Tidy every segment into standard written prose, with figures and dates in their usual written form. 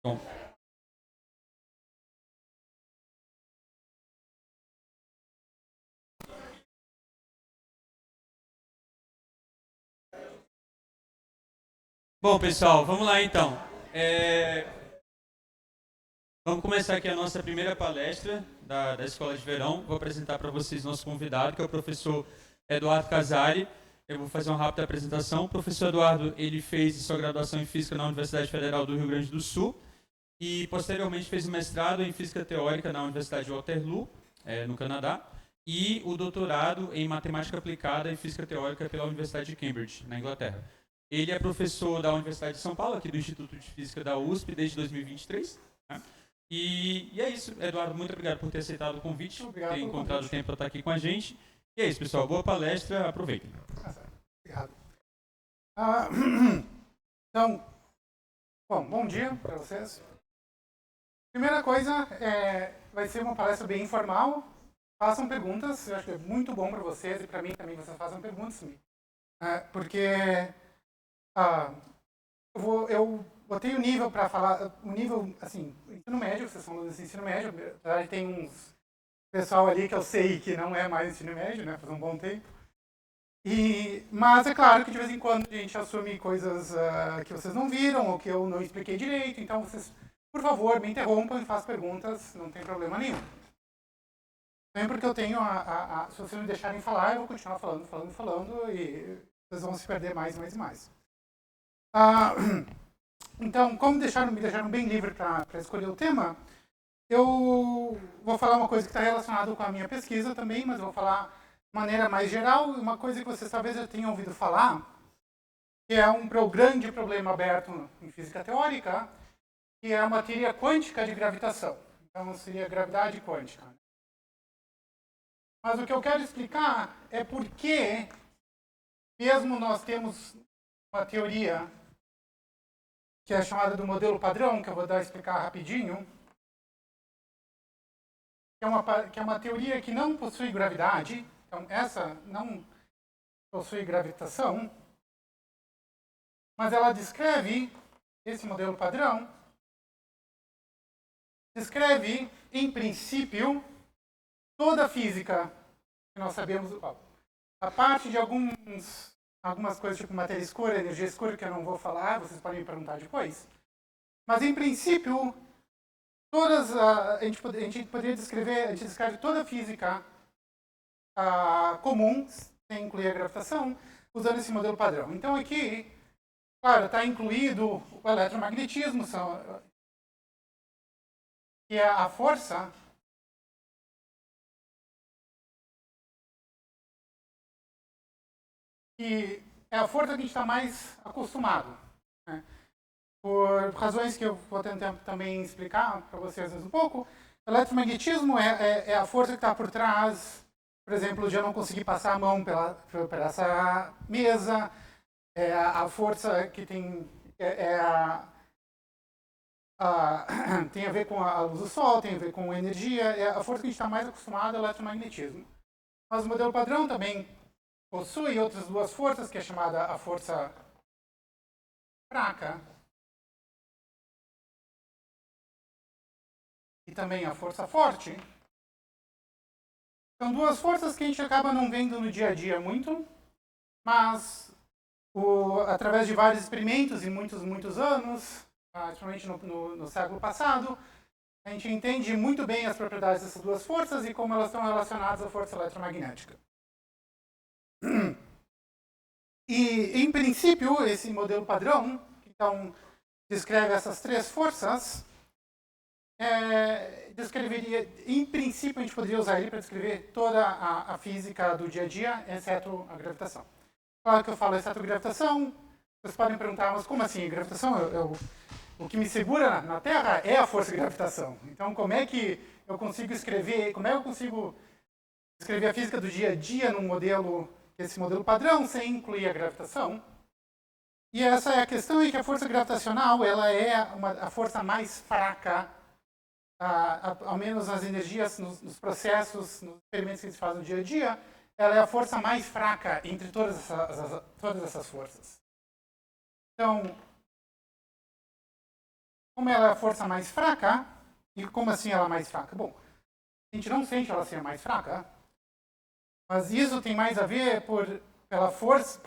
Bom, bom, pessoal, vamos lá então. É, Vamos começar aqui a nossa primeira palestra da Escola de Verão. Vou apresentar para vocês nosso convidado, que é o professor Eduardo Casari. Eu vou fazer uma rápida apresentação. O professor Eduardo, ele fez sua graduação em Física na Universidade Federal do Rio Grande do Sul e, posteriormente, fez o mestrado em Física Teórica na Universidade de Waterloo, no Canadá, e o doutorado em Matemática Aplicada e Física Teórica pela Universidade de Cambridge, na Inglaterra. Ele é professor da Universidade de São Paulo, aqui do Instituto de Física da USP, desde 2023. Né? E é isso, Eduardo, muito obrigado por ter aceitado o convite, Obrigado ter pelo encontrado convite. tempo para estar aqui com a gente. E é isso, pessoal, boa palestra, aproveitem. Obrigado. Então, bom dia para vocês. Primeira coisa, vai ser uma palestra bem informal. Façam perguntas, eu acho que é muito bom para vocês e para mim também vocês façam perguntas. Porque eu botei o nível para falar, o nível, assim, ensino médio, vocês são do ensino médio, apesar de tem uns pessoal ali que eu sei que não é mais ensino médio, né, faz um bom tempo. Mas é claro que de vez em quando a gente assume coisas que vocês não viram ou que eu não expliquei direito, então vocês, por favor, me interrompam e façam perguntas, não tem problema nenhum. Também porque eu tenho se vocês me deixarem falar, eu vou continuar falando e vocês vão se perder mais e mais e mais. Então, como me deixaram bem livre para escolher o tema, eu vou falar uma coisa que está relacionada com a minha pesquisa também, mas eu vou falar de maneira mais geral, uma coisa que vocês talvez já tenham ouvido falar, que é um grande problema aberto em física teórica, que é a teoria quântica de gravitação. Então, seria gravidade quântica. Mas o que eu quero explicar é por que, mesmo nós temos uma teoria que é chamada do modelo padrão, que eu vou explicar rapidinho, que é uma teoria que não possui gravidade, então essa não possui gravitação, mas ela descreve, esse modelo padrão, descreve, em princípio, toda a física que nós sabemos, a parte de algumas coisas tipo matéria escura, energia escura, que eu não vou falar, vocês podem me perguntar depois. Mas, em princípio, a gente poderia descrever, a gente descreve toda a física comum, sem incluir a gravitação, usando esse modelo padrão. Então, aqui, claro, está incluído o eletromagnetismo, que é a força que é a força que a gente está mais acostumado. Né? Por razões que eu vou tentar também explicar para vocês um pouco, o eletromagnetismo é a força que está por trás, por exemplo, de eu não conseguir passar a mão por essa mesa, é a força que tem tem a ver com a luz do sol, tem a ver com energia, é a força que a gente está mais acostumado ao eletromagnetismo. Mas o modelo padrão também possui outras duas forças, que é chamada a força fraca e também a força forte. São duas forças que a gente acaba não vendo no dia a dia muito, mas através de vários experimentos e muitos anos, principalmente no século passado, a gente entende muito bem as propriedades dessas duas forças e como elas estão relacionadas à força eletromagnética. E, em princípio, esse modelo padrão, que então descreve essas três forças, descreveria, em princípio, a gente poderia usar ele para descrever toda a física do dia a dia, exceto a gravitação. Claro que eu falo exceto a gravitação, vocês podem perguntar, mas como assim? A gravitação, o que me segura na Terra é a força de gravitação. Então, como é que eu consigo escrever a física do dia a dia num modelo, esse modelo padrão, sem incluir a gravitação? E essa é a questão, é que a força gravitacional ela é a força mais fraca, ao menos nas energias, nos processos, nos experimentos que a gente faz no dia a dia, ela é a força mais fraca entre todas essas forças. Então, como ela é a força mais fraca, e como assim ela é mais fraca? Bom, a gente não sente ela ser mais fraca, mas isso tem mais a ver pela força,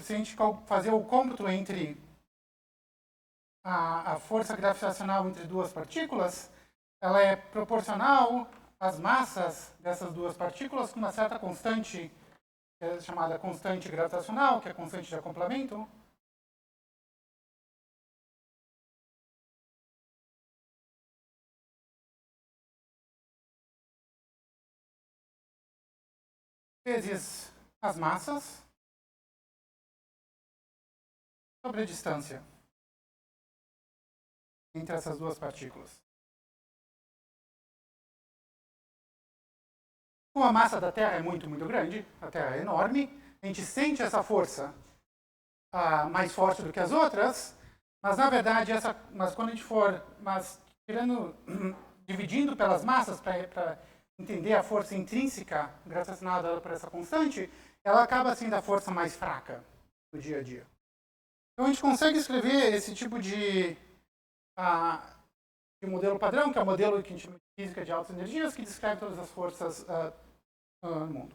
se a gente fazer o cômputo entre a força gravitacional entre duas partículas, ela é proporcional às massas dessas duas partículas com uma certa constante, que é chamada constante gravitacional, que é a constante de acoplamento. Vezes as massas sobre a distância entre essas duas partículas. Como a massa da Terra é muito, muito grande, a Terra é enorme, a gente sente essa força mais forte do que as outras, mas na verdade, mas quando a gente for dividindo pelas massas para entender a força intrínseca gravitacional dada por essa constante, ela acaba sendo a força mais fraca do dia a dia. Então a gente consegue escrever esse tipo de modelo padrão, que é o modelo que a gente chama de física de altas energias, que descreve todas as forças no mundo.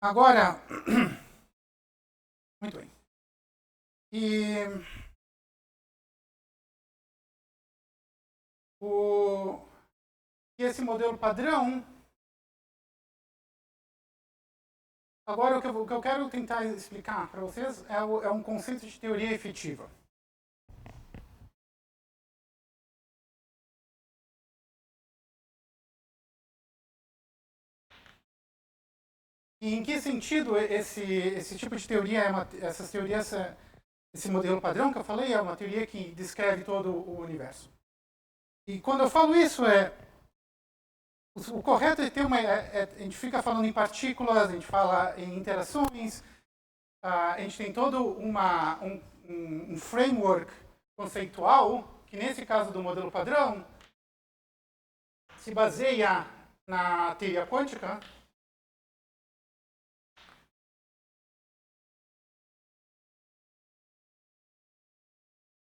Agora, muito bem. E esse modelo padrão, agora o que eu quero tentar explicar para vocês é um conceito de teoria efetiva. E em que sentido esse tipo de teoria, essas teorias, esse modelo padrão que eu falei, é uma teoria que descreve todo o universo. E quando eu falo isso, o correto é ter a gente fica falando em partículas, a gente fala em interações, a gente tem todo um framework conceitual, que nesse caso do modelo padrão, se baseia na teoria quântica,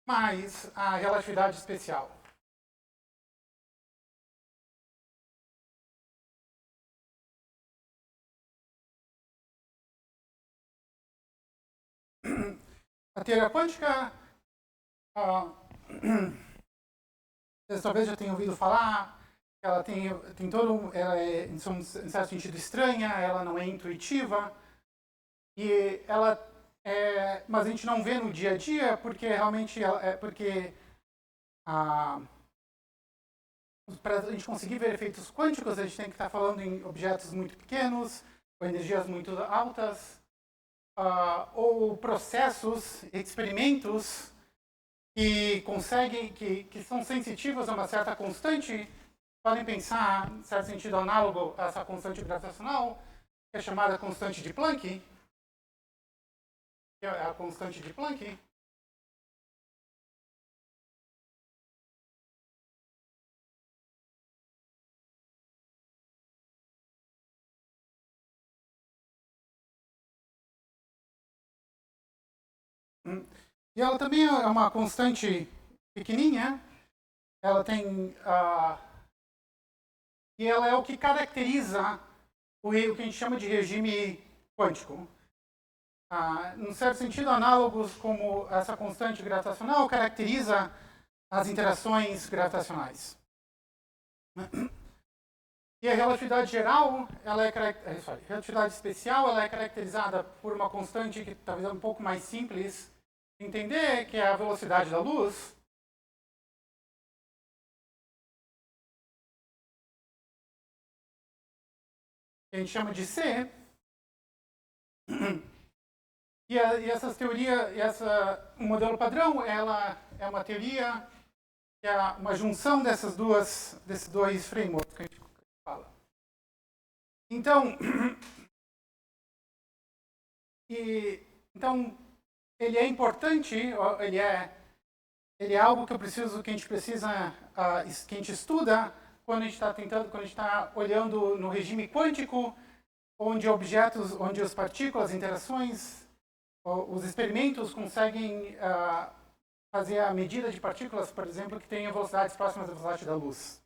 mais a relatividade especial. A teoria quântica, vocês talvez já tenham ouvido falar, ela tem todo, ela é, em certo sentido, estranha, ela não é intuitiva, e mas a gente não vê no dia a dia porque realmente para a gente conseguir ver efeitos quânticos, a gente tem que estar falando em objetos muito pequenos, com energias muito altas, ou processos, experimentos que conseguem, que são sensitivos a uma certa constante, podem pensar, em certo sentido, análogo a essa constante gravitacional, que é chamada constante de Planck, que é a constante de Planck. E ela também é uma constante pequenininha. Ela tem e ela é o que caracteriza o que a gente chama de regime quântico. Num certo sentido, análogos como essa constante gravitacional caracteriza as interações gravitacionais. E a relatividade geral, relatividade especial, ela é caracterizada por uma constante que talvez é um pouco mais simples de entender, que é a velocidade da luz. Que a gente chama de C. E essas teorias, o modelo padrão, ela é uma teoria que é uma junção desses dois frameworks que a gente fala. Então, ele é importante, ele é algo que a gente precisa, que a gente estuda quando a gente está olhando no regime quântico, onde as partículas, interações, os experimentos conseguem fazer a medida de partículas, por exemplo, que tenham velocidades próximas da velocidade da luz.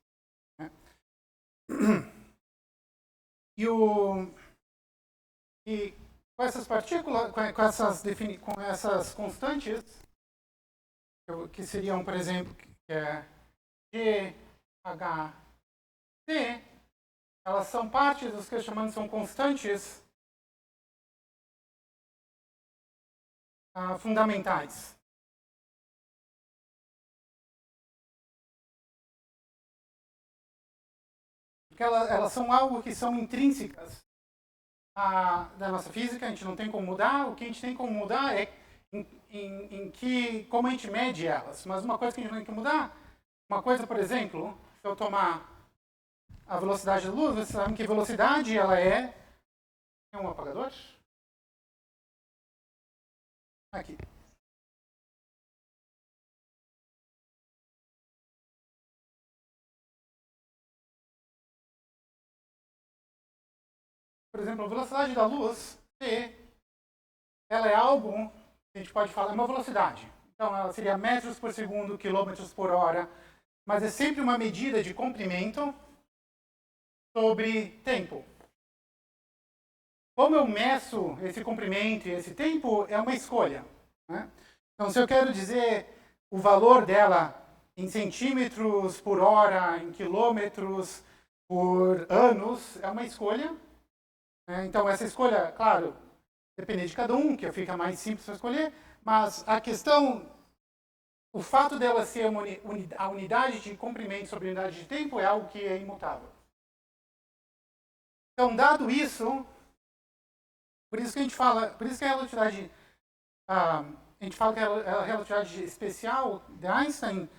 Né? E com essas partículas, com essas constantes, que seriam, por exemplo, que é G, H, T, elas são partes dos que chamamos são constantes fundamentais. Porque elas são algo que são intrínsecas da nossa física, a gente não tem como mudar. O que a gente tem como mudar é como a gente mede elas. Mas uma coisa que a gente não tem que mudar, uma coisa, por exemplo, se eu tomar a velocidade da luz, vocês sabem que velocidade ela é um apagador? Aqui. Por exemplo, a velocidade da luz, T, ela é algo que a gente pode falar, é uma velocidade. Então, ela seria metros por segundo, quilômetros por hora, mas é sempre uma medida de comprimento sobre tempo. Como eu meço esse comprimento e esse tempo, é uma escolha. Né? Então, se eu quero dizer o valor dela em centímetros por hora, em quilômetros por anos, é uma escolha. Então, essa escolha, claro, depende de cada um, que fica mais simples para escolher, mas a questão, o fato dela ser a unidade de comprimento sobre a unidade de tempo é algo que é imutável. Então, dado isso, por isso que a gente fala, por isso que a relatividade, a gente fala que a relatividade especial de Einstein,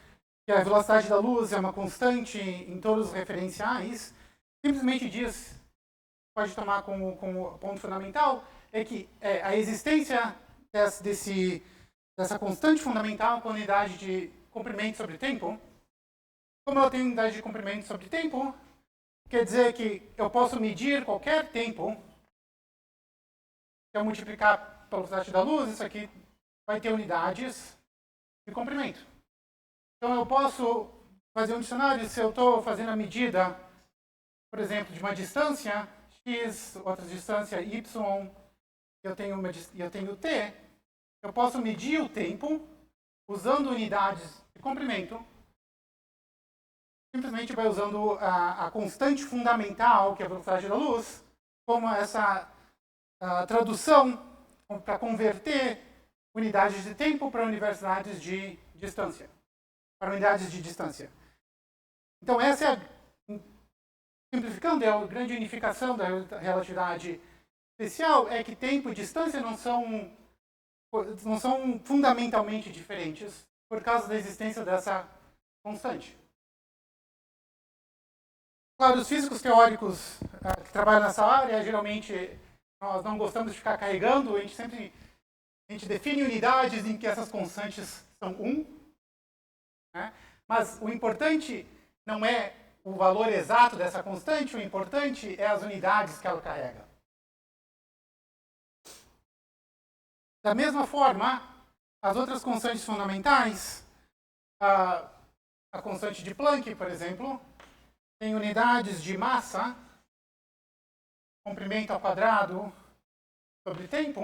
que a velocidade da luz é uma constante em todos os referenciais, simplesmente diz, pode tomar como ponto fundamental, é que a existência dessa constante fundamental com a unidade de comprimento sobre tempo, como ela tem unidade de comprimento sobre tempo, quer dizer que eu posso medir qualquer tempo. Se eu multiplicar pela velocidade da luz, isso aqui vai ter unidades de comprimento. Então eu posso fazer um dicionário se eu estou fazendo a medida, por exemplo, de uma distância x, outra distância y, eu tenho t, eu posso medir o tempo usando unidades de comprimento. Simplesmente vai usando a constante fundamental, que é a velocidade da luz, como essa tradução para converter unidades de tempo para unidades de distância. Então, essa é simplificando, é a grande unificação da relatividade especial, é que tempo e distância não são fundamentalmente diferentes por causa da existência dessa constante. Claro, os físicos teóricos que trabalham nessa área, geralmente nós não gostamos de ficar carregando, a gente define unidades em que essas constantes são 1, né? Mas o importante não é o valor exato dessa constante, o importante é as unidades que ela carrega. Da mesma forma, as outras constantes fundamentais, a constante de Planck, por exemplo, tem unidades de massa, comprimento ao quadrado sobre tempo.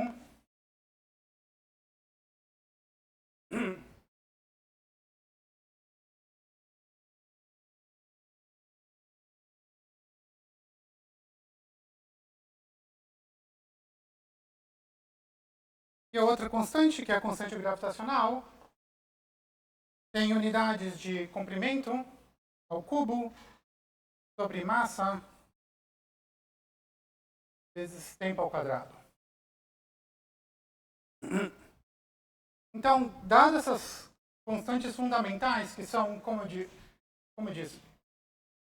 E a outra constante, que é a constante gravitacional, tem unidades de comprimento ao cubo sobre massa vezes tempo ao quadrado. Então, dadas essas constantes fundamentais, que são, como eu disse,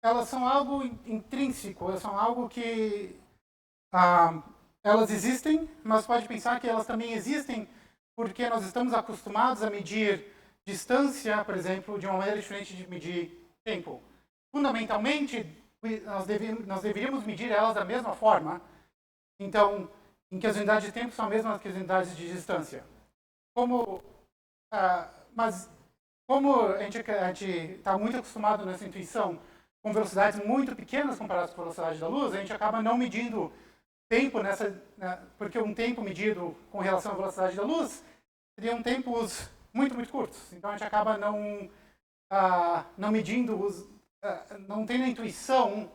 elas são algo intrínseco, elas são algo que elas existem, mas pode pensar que elas também existem porque nós estamos acostumados a medir distância, por exemplo, de uma maneira diferente de medir tempo. Fundamentalmente, nós deveríamos medir elas da mesma forma. Então, em que as unidades de tempo são as mesmas que as unidades de distância. Mas como a gente está muito acostumado nessa intuição com velocidades muito pequenas comparadas com a velocidade da luz, a gente acaba não medindo tempo porque um tempo medido com relação à velocidade da luz seriam tempos muito, muito curtos. Então a gente acaba não medindo, não tendo a intuição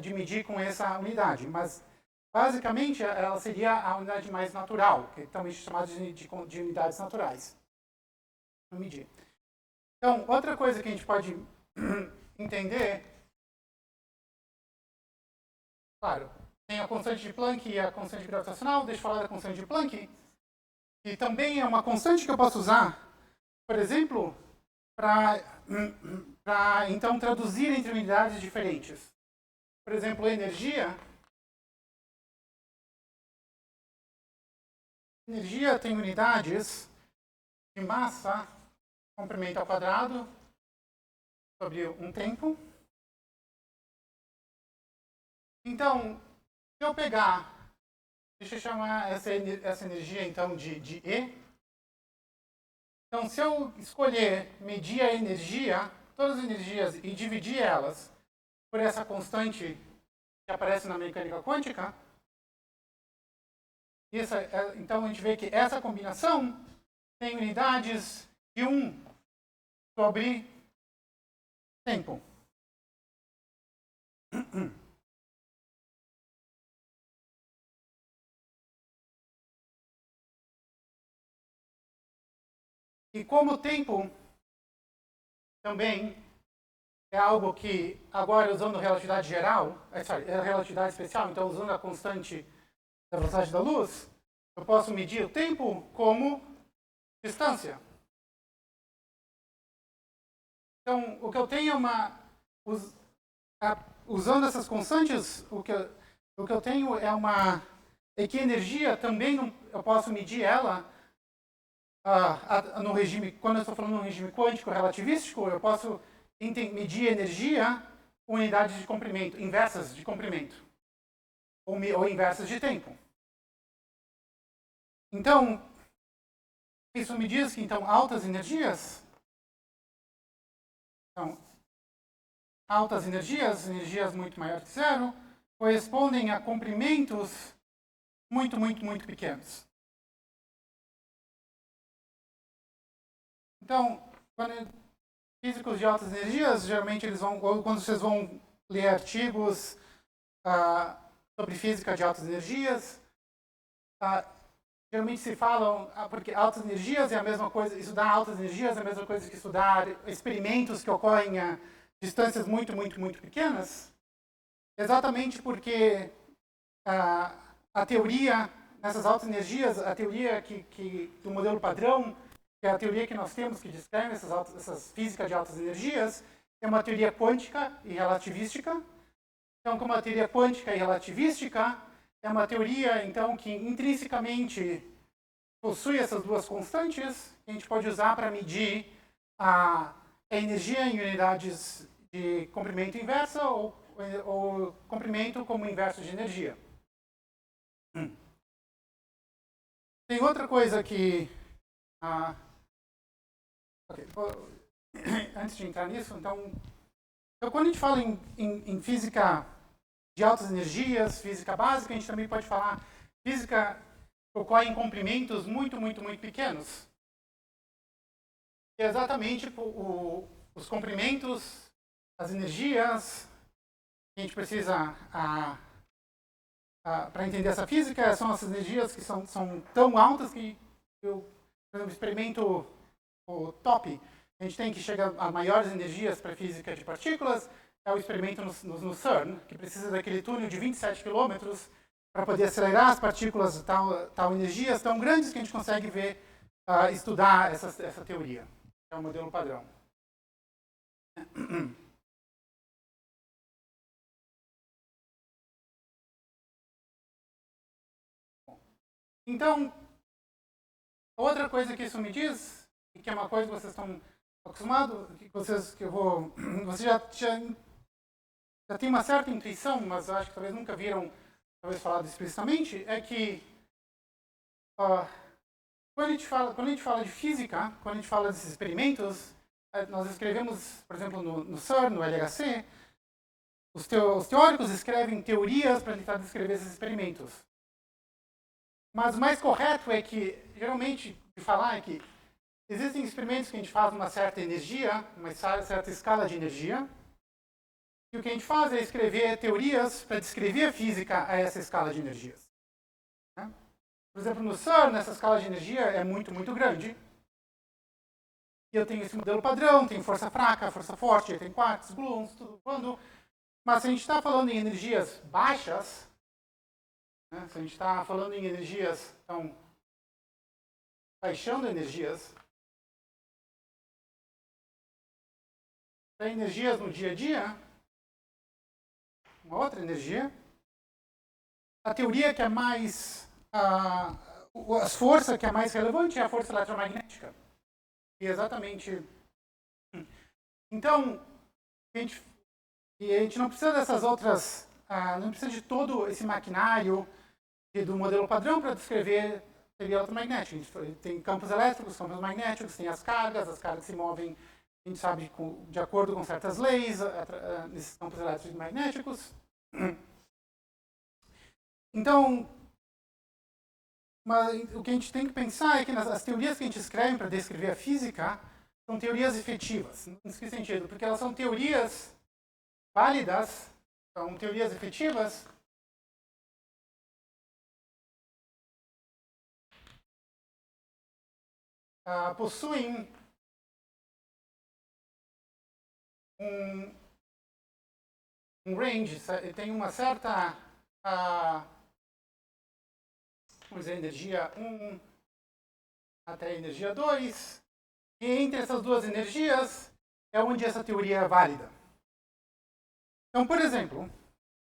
de medir com essa unidade. Mas basicamente ela seria a unidade mais natural, que é também chamada de unidades naturais. Vou medir. Então, outra coisa que a gente pode entender, claro, tem a constante de Planck e a constante gravitacional. Deixa eu falar da constante de Planck, que também é uma constante que eu posso usar, por exemplo, para então traduzir entre unidades diferentes. Por exemplo, energia. Energia tem unidades de massa, comprimento ao quadrado, sobre um tempo. Então, se eu pegar, deixa eu chamar essa energia então de E. Então, se eu escolher medir a energia, todas as energias, e dividir elas por essa constante que aparece na mecânica quântica, então a gente vê que essa combinação tem unidades de 1 sobre tempo. E como o tempo também é algo que, agora usando relatividade geral, relatividade especial, então usando a constante da velocidade da luz, eu posso medir o tempo como distância. Então, o que eu tenho usando essas constantes, o que eu tenho é que energia também eu posso medir ela no regime, quando eu estou falando no regime quântico relativístico, eu posso medir energia com unidades de comprimento, inversas de comprimento, ou inversas de tempo. Então, isso me diz que então altas energias energias muito maiores que zero, correspondem a comprimentos muito, muito, muito pequenos. Então, físicos de altas energias, geralmente eles vão, ou quando vocês vão ler artigos sobre física de altas energias, geralmente se falam, porque altas energias é a mesma coisa, estudar altas energias é a mesma coisa que estudar experimentos que ocorrem a distâncias muito, muito, muito pequenas, exatamente porque a teoria nessas altas energias, a teoria do modelo padrão, que é a teoria que nós temos que descreve essas físicas de altas energias, é uma teoria quântica e relativística. Então, como a teoria quântica e relativística é uma teoria, então, que intrinsecamente possui essas duas constantes, que a gente pode usar para medir a energia em unidades de comprimento inversa ou comprimento como inverso de energia. Tem outra coisa que... antes de entrar nisso, então quando a gente fala em física de altas energias, física básica, a gente também pode falar física que ocorre em comprimentos muito, muito, muito pequenos. E é exatamente os comprimentos, as energias que a gente precisa para entender essa física, são essas energias que são tão altas que por exemplo, experimento o TOP, a gente tem que chegar a maiores energias para a física de partículas, é o experimento no CERN, que precisa daquele túnel de 27 quilômetros para poder acelerar as partículas tal energias tão grandes que a gente consegue ver, estudar essa teoria. É o modelo padrão. Então, outra coisa que isso me diz, e que é uma coisa que vocês estão acostumados, vocês já tem uma certa intuição, mas eu acho que talvez nunca viram talvez falado explicitamente, é que quando a gente fala de física, quando a gente fala desses experimentos, nós escrevemos, por exemplo, no CERN, no LHC, os teóricos escrevem teorias para tentar descrever esses experimentos. Mas o mais correto é que, geralmente, de falar é que existem experimentos que a gente faz uma certa energia, uma certa escala de energia, e o que a gente faz é escrever teorias para descrever a física a essa escala de energias. Né? Por exemplo, no CERN, essa escala de energia é muito, muito grande. E eu tenho esse modelo padrão, tem força fraca, força forte, tem quarks, gluons, tudo voando. Mas se a gente está falando em energias baixas, né, se a gente está falando em energias, então, baixando energias, para energias no dia a dia, uma outra energia, a teoria que é mais, a força que é mais relevante é a força eletromagnética. E exatamente. Então, a gente não precisa dessas outras, não precisa de todo esse maquinário do modelo padrão para descrever teoria eletromagnética. Tem campos elétricos, campos magnéticos, tem as cargas se movem, a gente sabe, de acordo com certas leis, nesses campos elétricos e magnéticos. Então, mas o que a gente tem que pensar é que as teorias que a gente escreve para descrever a física são teorias efetivas. Em que sentido? Porque elas são teorias válidas, são teorias efetivas, possuem um range, tem uma certa, vamos dizer, energia 1 até energia 2, e entre essas duas energias é onde essa teoria é válida. Então, por exemplo,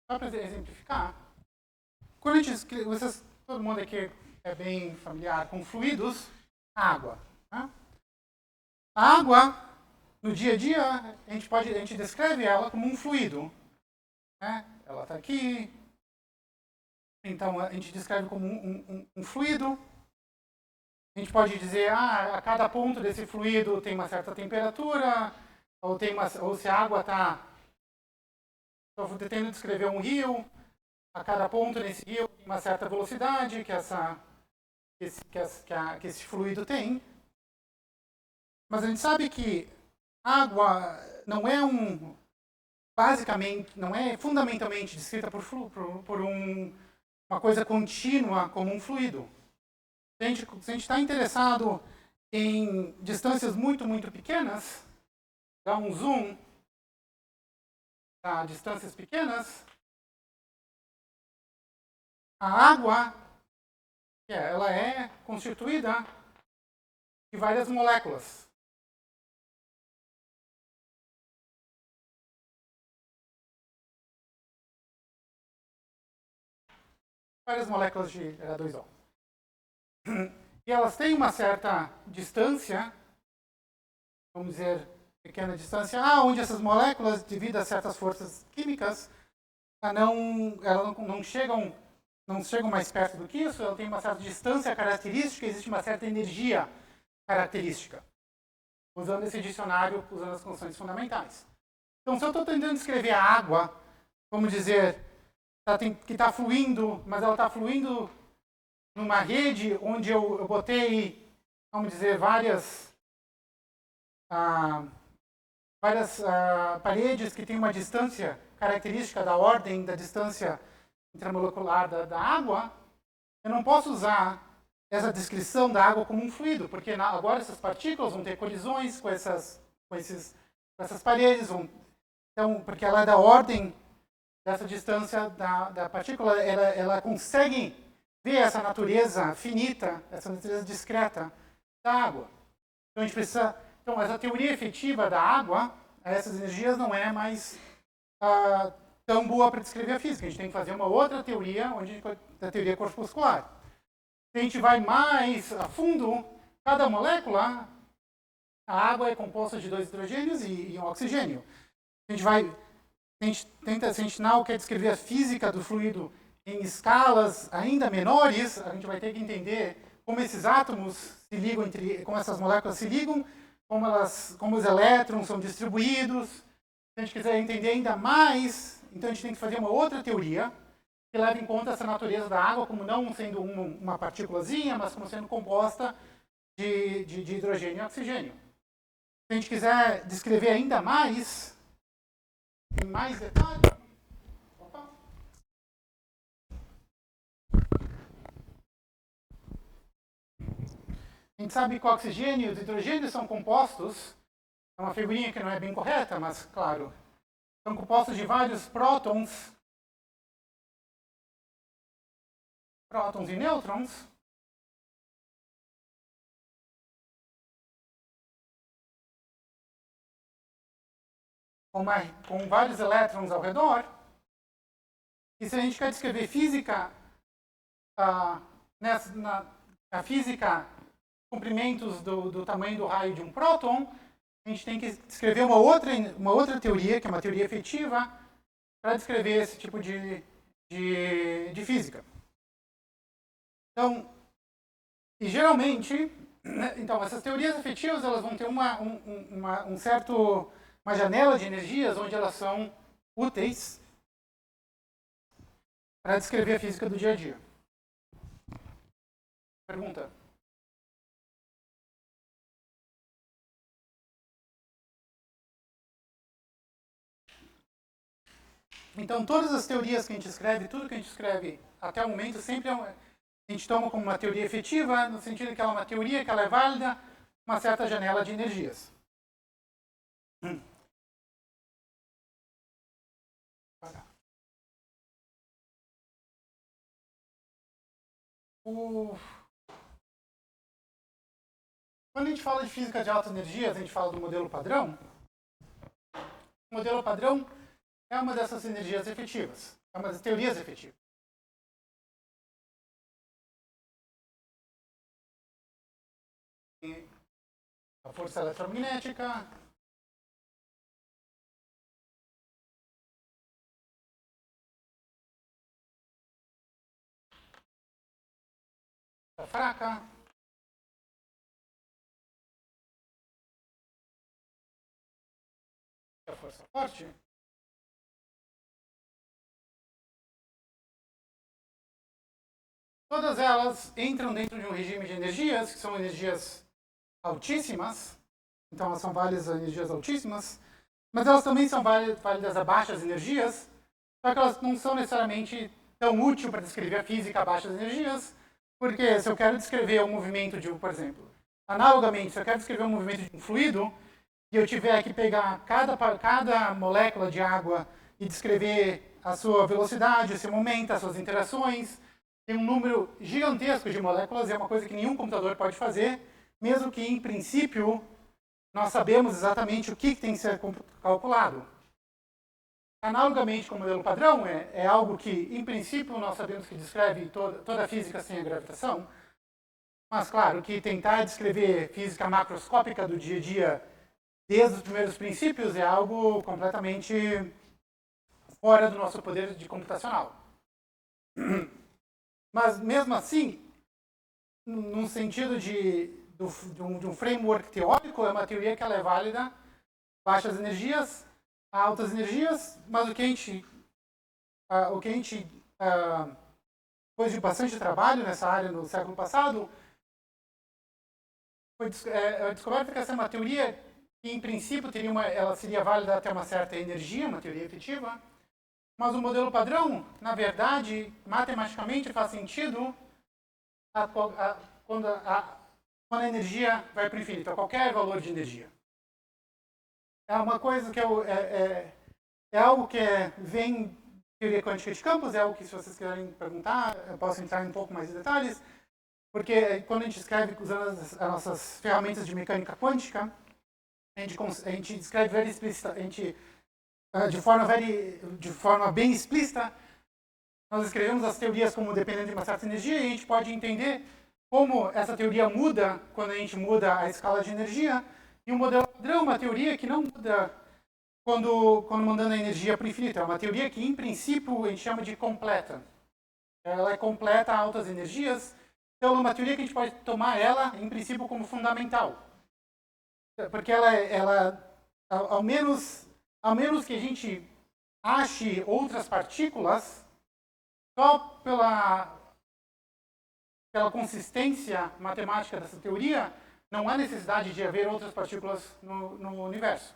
só para exemplificar, quando a gente escreve, todo mundo aqui é bem familiar com fluidos, água. Né? A água, no dia a dia, a gente descreve ela como um fluido. Né? Ela está aqui, então a gente descreve como um fluido. A gente pode dizer, a cada ponto desse fluido tem uma certa temperatura, ou se a água está... Estou tentando descrever um rio, a cada ponto nesse rio tem uma certa velocidade que esse fluido tem. Mas a gente sabe que água não é não é fundamentalmente descrita por uma coisa contínua como um fluido. Se a gente está interessado em distâncias muito, muito pequenas, dá um zoom a distâncias pequenas, a água ela é constituída de várias moléculas. Várias moléculas de H2O. E elas têm uma certa distância, vamos dizer, pequena distância, onde essas moléculas, devido a certas forças químicas, elas não chegam mais perto do que isso, ela tem uma certa distância característica, existe uma certa energia característica, usando esse dicionário, usando as condições fundamentais. Então, se eu estou tentando descrever a água, vamos dizer, que está fluindo, mas ela está fluindo numa rede onde eu botei, vamos dizer, várias paredes que têm uma distância característica da ordem da distância intramolecular da água, eu não posso usar essa descrição da água como um fluido, porque agora essas partículas vão ter colisões com essas paredes, então, porque ela é da ordem dessa distância da partícula, ela consegue ver essa natureza finita, essa natureza discreta da água. Então, a gente precisa... Então, essa teoria efetiva da água, essas energias, não é mais tão boa para descrever a física. A gente tem que fazer uma outra teoria, a teoria corpuscular. Se a gente vai mais a fundo, cada molécula, a água é composta de 2 hidrogênios e um oxigênio. Se a gente não quer descrever a física do fluido em escalas ainda menores, a gente vai ter que entender como esses átomos se ligam como essas moléculas se ligam, como os elétrons são distribuídos. Se a gente quiser entender ainda mais, então a gente tem que fazer uma outra teoria que leva em conta essa natureza da água como não sendo uma partículazinha, mas como sendo composta de hidrogênio e oxigênio. Se a gente quiser descrever ainda mais, em mais detalhe, a gente sabe que o oxigênio e os hidrogênios são compostos, é uma figurinha que não é bem correta, mas claro, são compostos de vários prótons e nêutrons. Com vários elétrons ao redor. E se a gente quer descrever física, a física, comprimentos do tamanho do raio de um próton, a gente tem que descrever uma outra teoria, que é uma teoria efetiva, para descrever esse tipo de física. Então, e geralmente, então, essas teorias efetivas elas vão ter uma janela de energias onde elas são úteis para descrever a física do dia a dia. Pergunta? Então, todas as teorias que a gente escreve, tudo que a gente escreve até o momento, sempre a gente toma como uma teoria efetiva, no sentido que ela é uma teoria que ela é válida uma certa janela de energias. Quando a gente fala de física de altas energias, a gente fala do modelo padrão. O modelo padrão é uma dessas energias efetivas, é uma das teorias efetivas. A força eletromagnética, a fraca, a força forte. Todas elas entram dentro de um regime de energias, que são energias altíssimas. Então, elas são válidas a energias altíssimas. Mas elas também são válidas a baixas energias, só que elas não são necessariamente tão úteis para descrever a física a baixas energias, porque se eu quero descrever o movimento de, por exemplo, analogamente, se eu quero descrever o movimento de um fluido, e eu tiver que pegar cada molécula de água e descrever a sua velocidade, o seu momento, as suas interações, tem um número gigantesco de moléculas, é uma coisa que nenhum computador pode fazer, mesmo que, em princípio, nós sabemos exatamente o que tem que ser calculado. Analogamente com o modelo padrão, é algo que, em princípio, nós sabemos que descreve toda a física sem a gravitação, mas, claro, que tentar descrever física macroscópica do dia a dia desde os primeiros princípios é algo completamente fora do nosso poder de computacional. Mas, mesmo assim, num sentido de um framework teórico, é uma teoria que ela é válida a baixas energias, a altas energias, mas o que a gente depois de bastante trabalho nessa área no século passado, foi descoberto que essa é uma teoria que, em princípio, ela seria válida até uma certa energia, uma teoria efetiva, mas o modelo padrão, na verdade, matematicamente faz sentido quando a energia vai para o infinito, a qualquer valor de energia. É uma coisa que é algo que vem de teoria quântica de campos, é algo que, se vocês quiserem perguntar, eu posso entrar em um pouco mais de detalhes, porque quando a gente escreve usando as nossas ferramentas de mecânica quântica, a gente escreve de forma bem explícita, nós escrevemos as teorias como dependendo de uma certa energia e a gente pode entender como essa teoria muda quando a gente muda a escala de energia. E o modelo padrão é uma teoria que não muda quando mandando a energia para o infinito. É uma teoria que, em princípio, a gente chama de completa. ela é completa a altas energias. Então, é uma teoria que a gente pode tomar ela, em princípio, como fundamental. Porque ela ao menos que a gente ache outras partículas, só pela consistência matemática dessa teoria, não há necessidade de haver outras partículas no universo.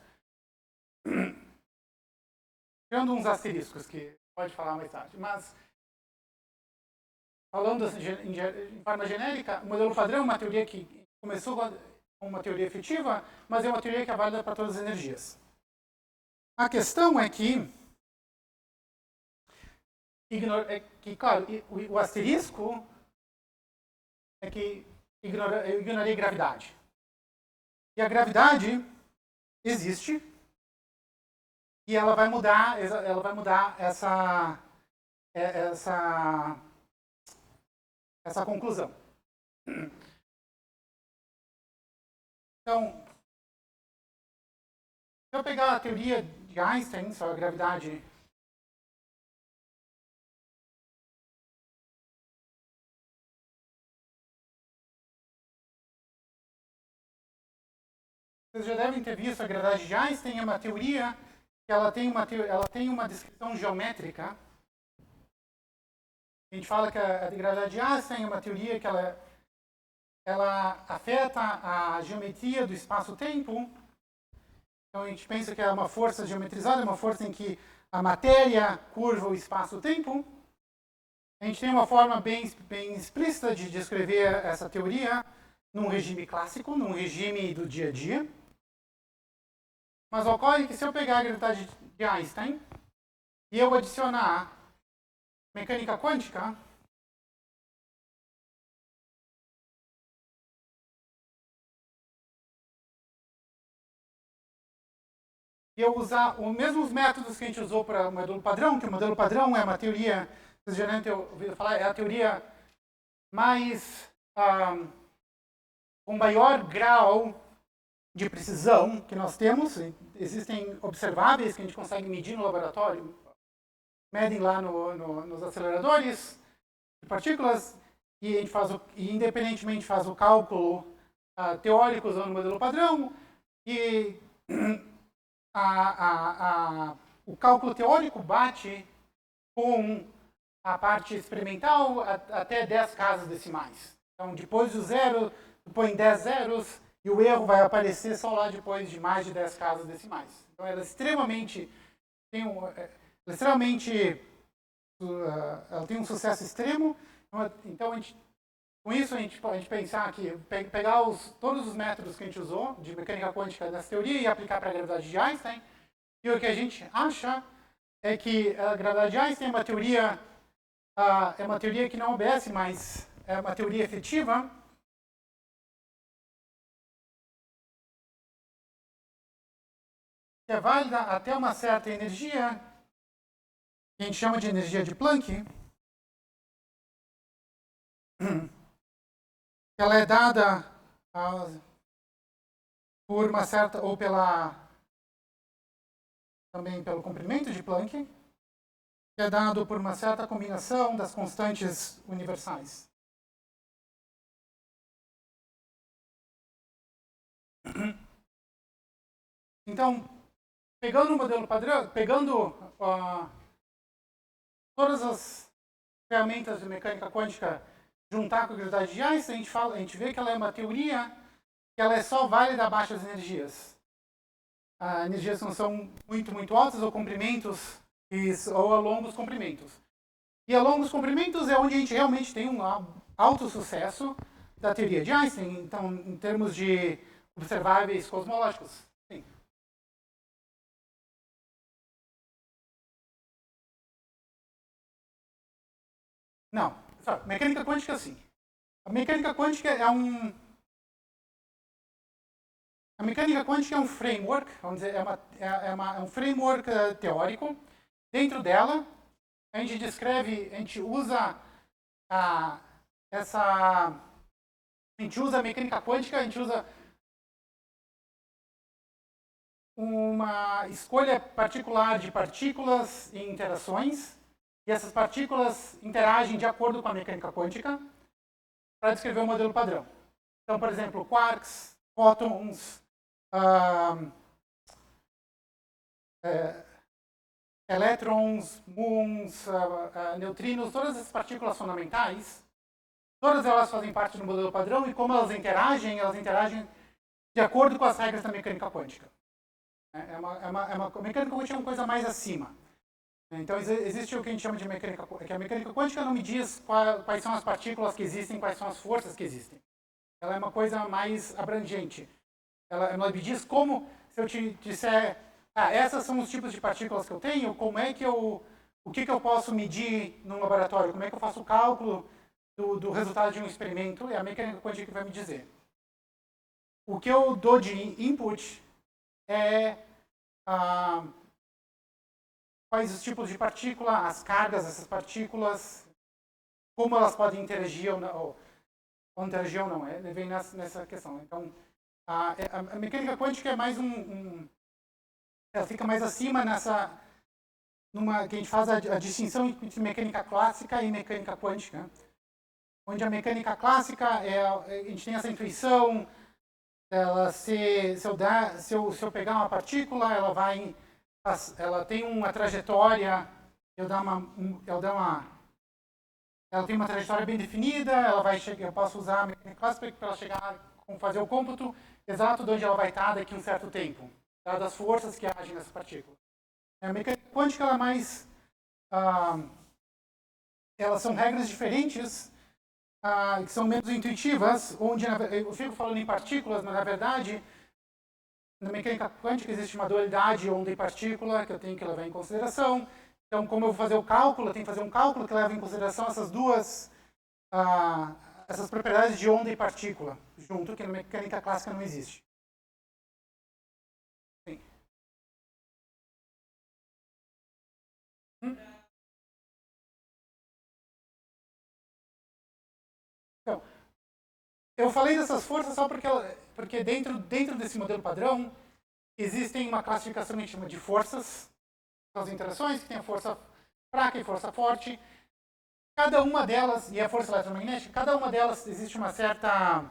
Tirando uns asteriscos, que pode falar mais tarde. Mas, falando em forma genérica, o modelo padrão é uma teoria que começou com uma teoria efetiva, mas é uma teoria que é válida para todas as energias. A questão é que, claro, o asterisco é que eu ignorei gravidade. E a gravidade existe e ela vai mudar essa conclusão. Então, se eu pegar a teoria de Einstein sobre a gravidade, vocês já devem ter visto a gravidade de Einstein, é uma teoria que ela tem uma descrição geométrica. A gente fala que a gravidade de Einstein é uma teoria que ela afeta a geometria do espaço-tempo. Então a gente pensa que é uma força geometrizada, uma força em que a matéria curva o espaço-tempo. A gente tem uma forma bem explícita de descrever essa teoria num regime clássico, num regime do dia a dia. Mas ocorre que se eu pegar a gravidade de Einstein e eu adicionar mecânica quântica, e eu usar os mesmos métodos que a gente usou para o modelo padrão, que o modelo padrão é uma teoria, vocês já devem ter ouvido falar, é a teoria mais com maior grau de precisão que nós temos. Existem observáveis que a gente consegue medir no laboratório, medem lá nos aceleradores de partículas, e a gente independentemente faz o cálculo teórico usando o modelo padrão, e o cálculo teórico bate com a parte experimental até 10 casas decimais. Então, depois do zero, põe 10 zeros, e o erro vai aparecer só lá depois de mais de 10 casas decimais. Então, ela ela tem um sucesso extremo. Então, com isso, a gente pode pensar que pegar todos os métodos que a gente usou de mecânica quântica dessa teoria e aplicar para a gravidade de Einstein. E o que a gente acha é que a gravidade de Einstein é uma teoria que não obedece, mas é uma teoria efetiva. Que é válida até uma certa energia, que a gente chama de energia de Planck. Ela é dada por uma certa, ou também pelo comprimento de Planck, que é dado por uma certa combinação das constantes universais. Então, pegando o modelo padrão, pegando todas as ferramentas de mecânica quântica, juntar com a gravidade de Einstein, a gente vê que ela é uma teoria que ela é só válida a baixas energias. Energias que não são muito, muito altas, ou comprimentos, ou a longos comprimentos. E a longos comprimentos é onde a gente realmente tem um alto sucesso da teoria de Einstein, então, em termos de observáveis cosmológicos. Sim. Não, mecânica quântica sim. A mecânica quântica é um framework, vamos dizer, é um framework teórico. Dentro dela, a gente usa a mecânica quântica, a gente usa uma escolha particular de partículas e interações, e essas partículas interagem de acordo com a mecânica quântica para descrever o modelo padrão. Então, por exemplo, quarks, fótons, elétrons, muons, neutrinos, todas essas partículas fundamentais, todas elas fazem parte do modelo padrão e como elas interagem de acordo com as regras da mecânica quântica. A mecânica quântica é uma coisa mais acima. Então, existe o que a gente chama de mecânica quântica, que a mecânica quântica não me diz quais são as partículas que existem, quais são as forças que existem. Ela é uma coisa mais abrangente. Ela me diz como, se eu te disser, essas são os tipos de partículas que eu tenho, o que eu posso medir num laboratório, como é que eu faço o cálculo do resultado de um experimento, é a mecânica quântica que vai me dizer. O que eu dou de input é quais os tipos de partícula, as cargas dessas partículas, como elas podem interagir ou interagir ou não, vem nessa questão. Então, a mecânica quântica é mais ela fica mais acima que a gente faz a distinção entre mecânica clássica e mecânica quântica, onde a mecânica clássica a gente tem essa intuição, se eu pegar uma partícula, ela tem uma trajetória, ela tem uma trajetória bem definida, eu posso usar a mecânica clássica para ela fazer o cômputo exato de onde ela vai estar daqui a um certo tempo, dadas as forças que agem nessa partícula. A mecânica quântica ela é mais, elas são regras diferentes, que são menos intuitivas, onde eu fico falando em partículas, mas na verdade na mecânica quântica existe uma dualidade onda e partícula que eu tenho que levar em consideração. Então, como eu vou fazer o cálculo, eu tenho que fazer um cálculo que leva em consideração essas propriedades de onda e partícula junto, que na mecânica clássica não existe. Sim. Então, eu falei dessas forças só porque dentro desse modelo padrão existem uma classificação que a gente chama de forças, as interações, que tem a força fraca e força forte. Cada uma delas, e a força eletromagnética, cada uma delas existe uma certa...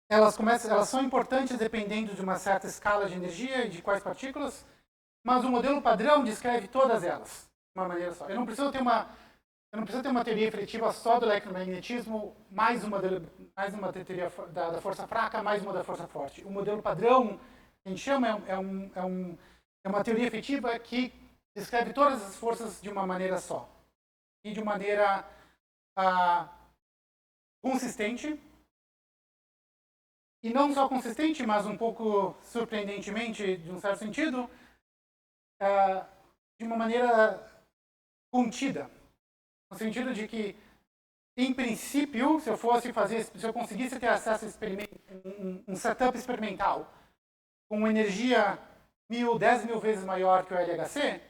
Elas são importantes dependendo de uma certa escala de energia e de quais partículas, mas o modelo padrão descreve todas elas de uma maneira só. Eu não preciso ter uma teoria efetiva só do eletromagnetismo, mais uma teoria da força fraca, mais uma da força forte. O modelo padrão, que a gente chama, é uma teoria efetiva que descreve todas as forças de uma maneira só. E de uma maneira consistente. E não só consistente, mas um pouco surpreendentemente, de um certo sentido, de uma maneira contida. No sentido de que, em princípio, se eu conseguisse ter acesso a um setup experimental com energia 10 mil vezes maior que o LHC,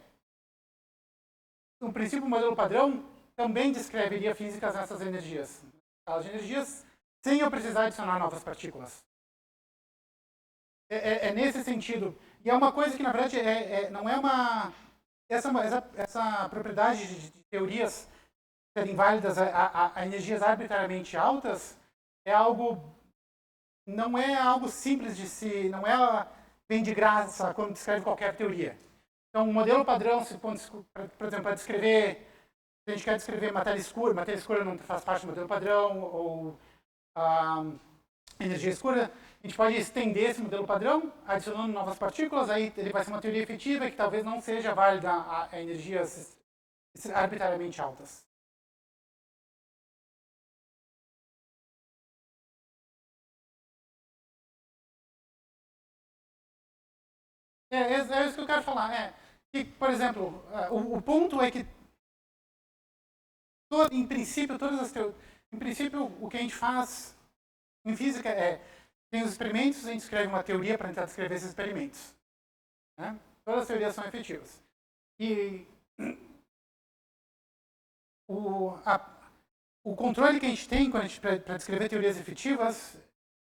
no princípio, o modelo padrão também descreveria físicas nessas energias. Escalas de energias, sem eu precisar adicionar novas partículas. É nesse sentido. E é uma coisa que, na verdade, não é uma... Essa propriedade de teorias serem válidas a energias arbitrariamente altas não é algo simples de se... Não vem de graça quando descreve qualquer teoria. Então, o modelo padrão, por exemplo, para descrever... Se a gente quer descrever matéria escura não faz parte do modelo padrão, ou energia escura, a gente pode estender esse modelo padrão, adicionando novas partículas, aí ele vai ser uma teoria efetiva que talvez não seja válida a energias arbitrariamente altas. É isso que eu quero falar. Que, por exemplo, o ponto é que em princípio, o que a gente faz em física tem os experimentos, a gente escreve uma teoria para tentar descrever esses experimentos. Né? Todas as teorias são efetivas. E o controle que a gente tem para descrever teorias efetivas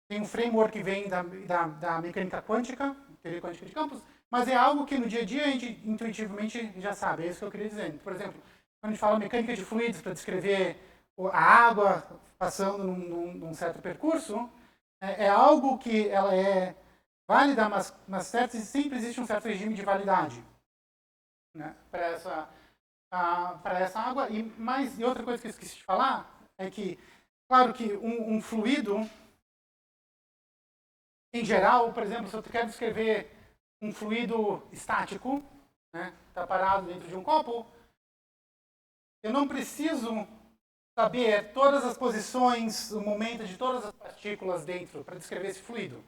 tem um framework que vem da mecânica quântica, teoria quântica de campos, mas é algo que no dia a dia a gente intuitivamente já sabe, é isso que eu queria dizer. Por exemplo, quando a gente fala mecânica de fluidos para descrever a água passando num certo percurso, é algo que ela é válida, mas sempre existe um certo regime de validade, né, para essa água. E outra coisa que eu esqueci de falar é que, claro que um fluido, em geral, por exemplo, se eu quero descrever um fluido estático, né, está parado dentro de um copo, eu não preciso saber todas as posições, o momento de todas as partículas dentro para descrever esse fluido.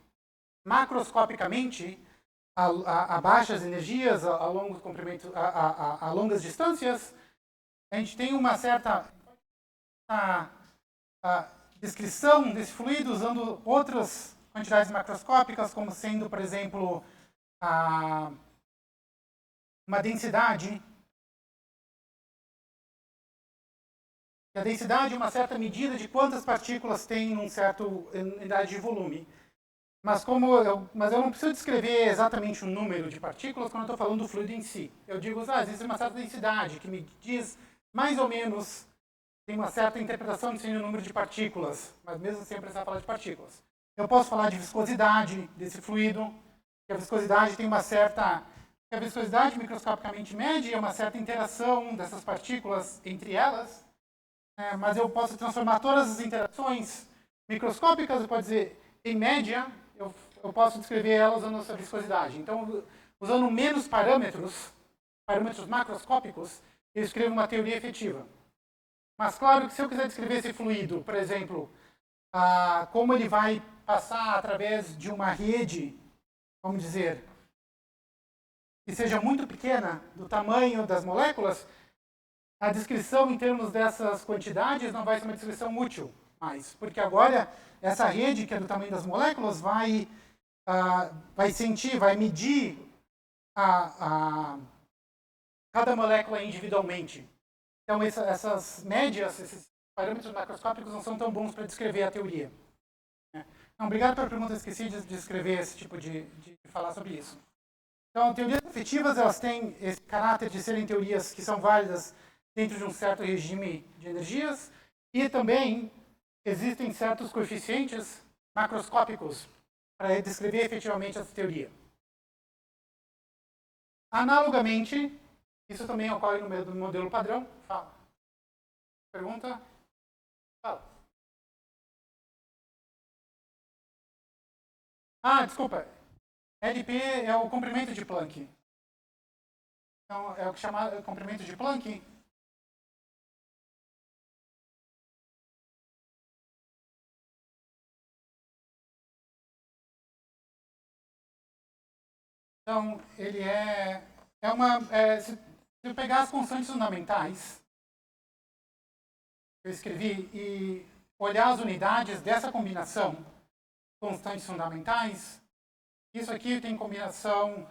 Macroscopicamente, a baixas energias, a longos comprimentos, a longas distâncias, a gente tem uma certa descrição desse fluido usando outras quantidades macroscópicas, como sendo, por exemplo, uma densidade. A densidade é uma certa medida de quantas partículas tem num certo unidade de volume. Mas eu não preciso descrever exatamente o número de partículas quando eu estou falando do fluido em si. Eu digo, existe uma certa densidade que me diz mais ou menos, tem uma certa interpretação de o número de partículas, mas mesmo sem precisar falar de partículas. Eu posso falar de viscosidade desse fluido, que a viscosidade tem uma certa... A viscosidade microscopicamente mede uma certa interação dessas partículas entre elas, mas eu posso transformar todas as interações microscópicas, eu posso dizer, em média, eu posso descrever ela usando essa viscosidade. Então, usando menos parâmetros macroscópicos, eu escrevo uma teoria efetiva. Mas, claro que se eu quiser descrever esse fluido, por exemplo, como ele vai passar através de uma rede, vamos dizer, que seja muito pequena, do tamanho das moléculas, a descrição em termos dessas quantidades não vai ser uma descrição útil mais, porque agora essa rede, que é do tamanho das moléculas, vai medir cada molécula individualmente. Então, essas médias, esses parâmetros macroscópicos não são tão bons para descrever a teoria. Então, obrigado pela pergunta, esqueci de escrever esse tipo de falar sobre isso. Então, teorias efetivas, elas têm esse caráter de serem teorias que são válidas dentro de um certo regime de energias, e também existem certos coeficientes macroscópicos para descrever efetivamente essa teoria. Analogamente, isso também ocorre no modelo padrão. Fala. Pergunta? Fala. Desculpa. LP é o comprimento de Planck. Então, é o que chama comprimento de Planck. Então, ele se eu pegar as constantes fundamentais que eu escrevi e olhar as unidades dessa combinação, constantes fundamentais, isso aqui tem combinação...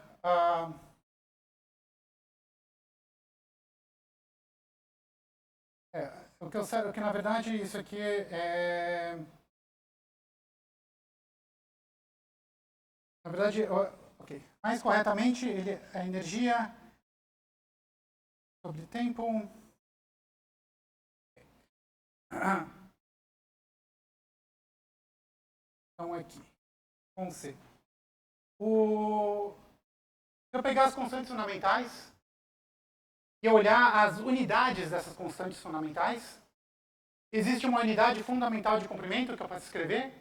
o que na verdade isso aqui é... Na verdade, mais corretamente, a energia sobre tempo. Então, aqui, com C. Se eu pegar as constantes fundamentais e olhar as unidades dessas constantes fundamentais, existe uma unidade fundamental de comprimento que eu posso escrever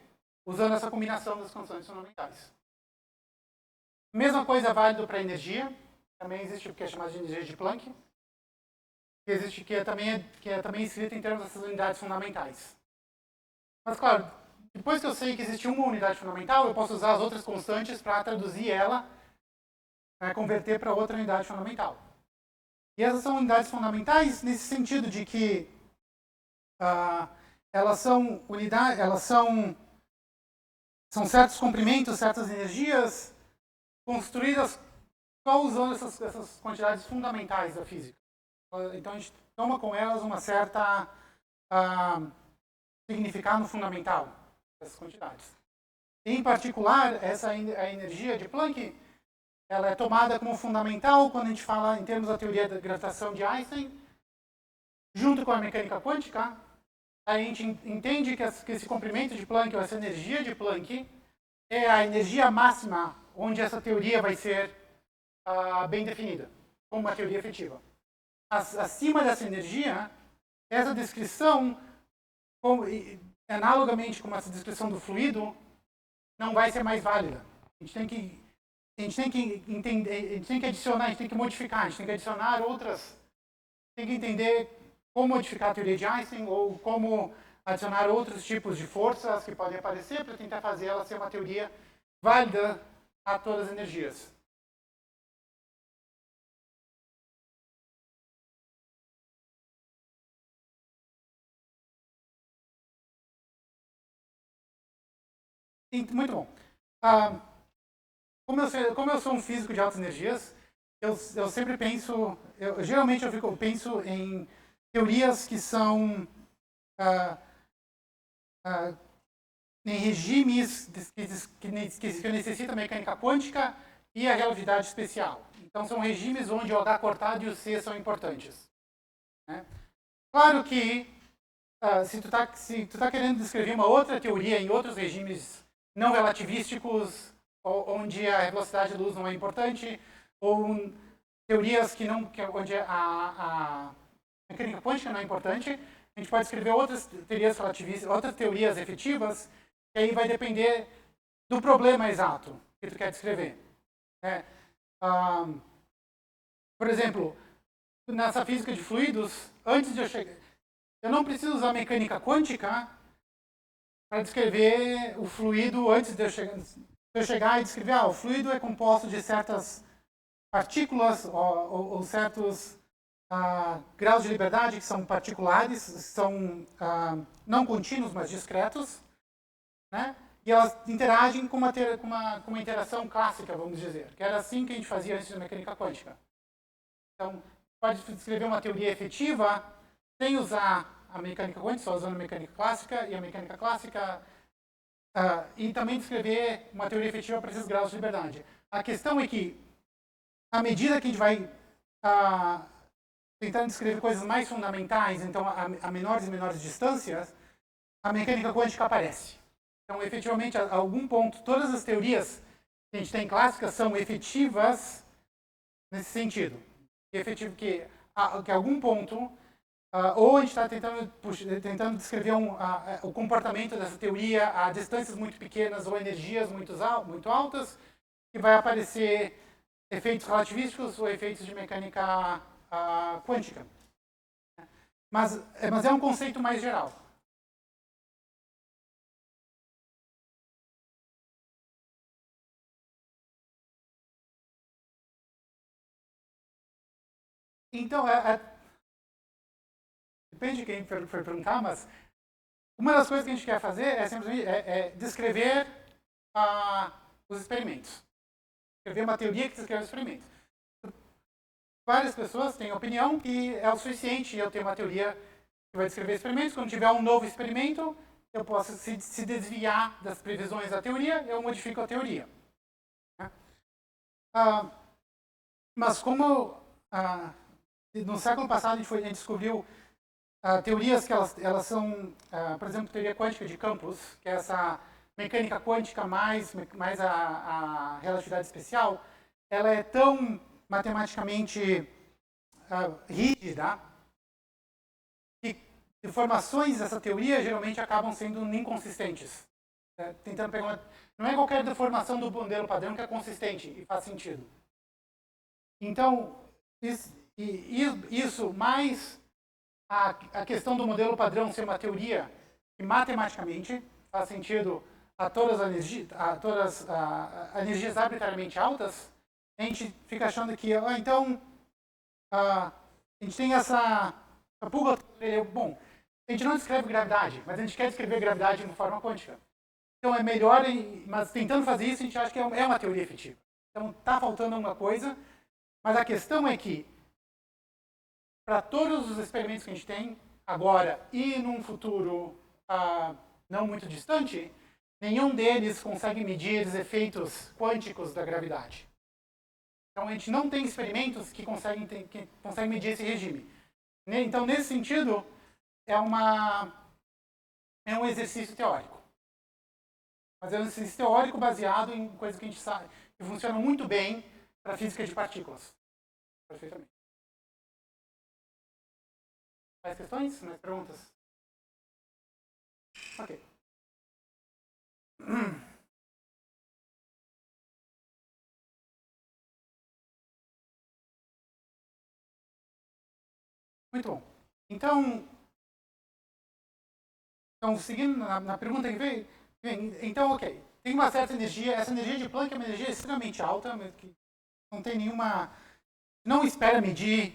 usando essa combinação das constantes fundamentais. Mesma coisa é válida para a energia. Também existe o que é chamado de energia de Planck, que é também escrita em termos dessas unidades fundamentais. Mas, claro, depois que eu sei que existe uma unidade fundamental, eu posso usar as outras constantes para traduzir ela, converter para outra unidade fundamental. E essas são unidades fundamentais nesse sentido de que elas são certos comprimentos, certas energias construídas só usando essas quantidades fundamentais da física. Então, a gente toma com elas uma certa significado fundamental dessas quantidades. Em particular, a energia de Planck ela é tomada como fundamental quando a gente fala em termos da teoria da gravitação de Einstein, junto com a mecânica quântica. A gente entende que esse comprimento de Planck, ou essa energia de Planck, é a energia máxima onde essa teoria vai ser bem definida, como uma teoria efetiva. Acima dessa energia, essa descrição, analogamente com essa descrição do fluido, não vai ser mais válida. A gente tem que entender, a gente tem que adicionar, a gente tem que modificar, a gente tem que adicionar outras, tem que entender como modificar a teoria de Einstein ou como adicionar outros tipos de forças que podem aparecer para tentar fazer ela ser uma teoria válida a todas as energias. Muito bom. Como eu sou um físico de altas energias, eu sempre penso, geralmente eu penso em teorias que são em regimes que necessitam mecânica quântica e a relatividade especial. Então são regimes onde o H cortado e o C são importantes. Né? Claro que se tu tá querendo descrever uma outra teoria em outros regimes não relativísticos, onde a velocidade da luz não é importante, ou teorias onde a mecânica quântica não é importante, a gente pode escrever outras teorias relativistas, outras teorias efetivas, que aí vai depender do problema exato que tu quer descrever. Né? Por exemplo, nessa física de fluidos, antes de eu chegar, eu não preciso usar mecânica quântica para descrever o fluido antes de eu chegar e descrever, o fluido é composto de certas partículas ou certos graus de liberdade que são particulares, são não contínuos, mas discretos, né? E elas interagem com uma interação clássica, vamos dizer, que era assim que a gente fazia antes da mecânica quântica. Então, pode descrever uma teoria efetiva sem usar a mecânica quântica, só usando a mecânica clássica, e a mecânica clássica, e também descrever uma teoria efetiva para esses graus de liberdade. A questão é que, à medida que a gente vai tentando descrever coisas mais fundamentais, então a menores e menores distâncias, a mecânica quântica aparece. Então, efetivamente, a algum ponto, todas as teorias que a gente tem clássicas são efetivas nesse sentido. Que a algum ponto, ou a gente está tentando descrever o comportamento dessa teoria a distâncias muito pequenas ou energias muito altas, que vai aparecer efeitos relativísticos ou efeitos de mecânica quântica. Mas é um conceito mais geral. Então, depende de quem foi perguntar, mas uma das coisas que a gente quer fazer é simplesmente descrever os experimentos. Escrever uma teoria que descreve os experimentos. Várias pessoas têm a opinião que é o suficiente eu ter uma teoria que vai descrever experimentos. Quando tiver um novo experimento, eu posso se desviar das previsões da teoria, eu modifico a teoria. Né? Mas como no século passado a gente descobriu teorias que elas são, por exemplo, teoria quântica de campos, que é essa mecânica quântica mais a relatividade especial, ela é tão matematicamente rígida que informações dessa teoria geralmente acabam sendo inconsistentes. Tentando pegar não é qualquer deformação do modelo padrão que é consistente e faz sentido. Então, isso mais a questão do modelo padrão ser uma teoria que matematicamente faz sentido a todas as energias arbitrariamente altas, a gente fica achando que, então, a gente tem essa pulga. Bom, a gente não descreve gravidade, mas a gente quer descrever gravidade de uma forma quântica. Então é melhor, mas tentando fazer isso, a gente acha que é uma teoria efetiva. Então está faltando alguma coisa, mas a questão é que, para todos os experimentos que a gente tem agora e num futuro não muito distante, nenhum deles consegue medir os efeitos quânticos da gravidade. Então, a gente não tem experimentos que conseguem medir esse regime. Então, nesse sentido, é um exercício teórico. Mas é um exercício teórico baseado em coisas que a gente sabe que funcionam muito bem para a física de partículas. Perfeitamente. Mais questões? Mais perguntas? Ok. Muito bom. Então seguindo na pergunta que veio, então, ok. Tem uma certa energia. Essa energia de Planck é uma energia extremamente alta, mas que não tem nenhuma... Não espera medir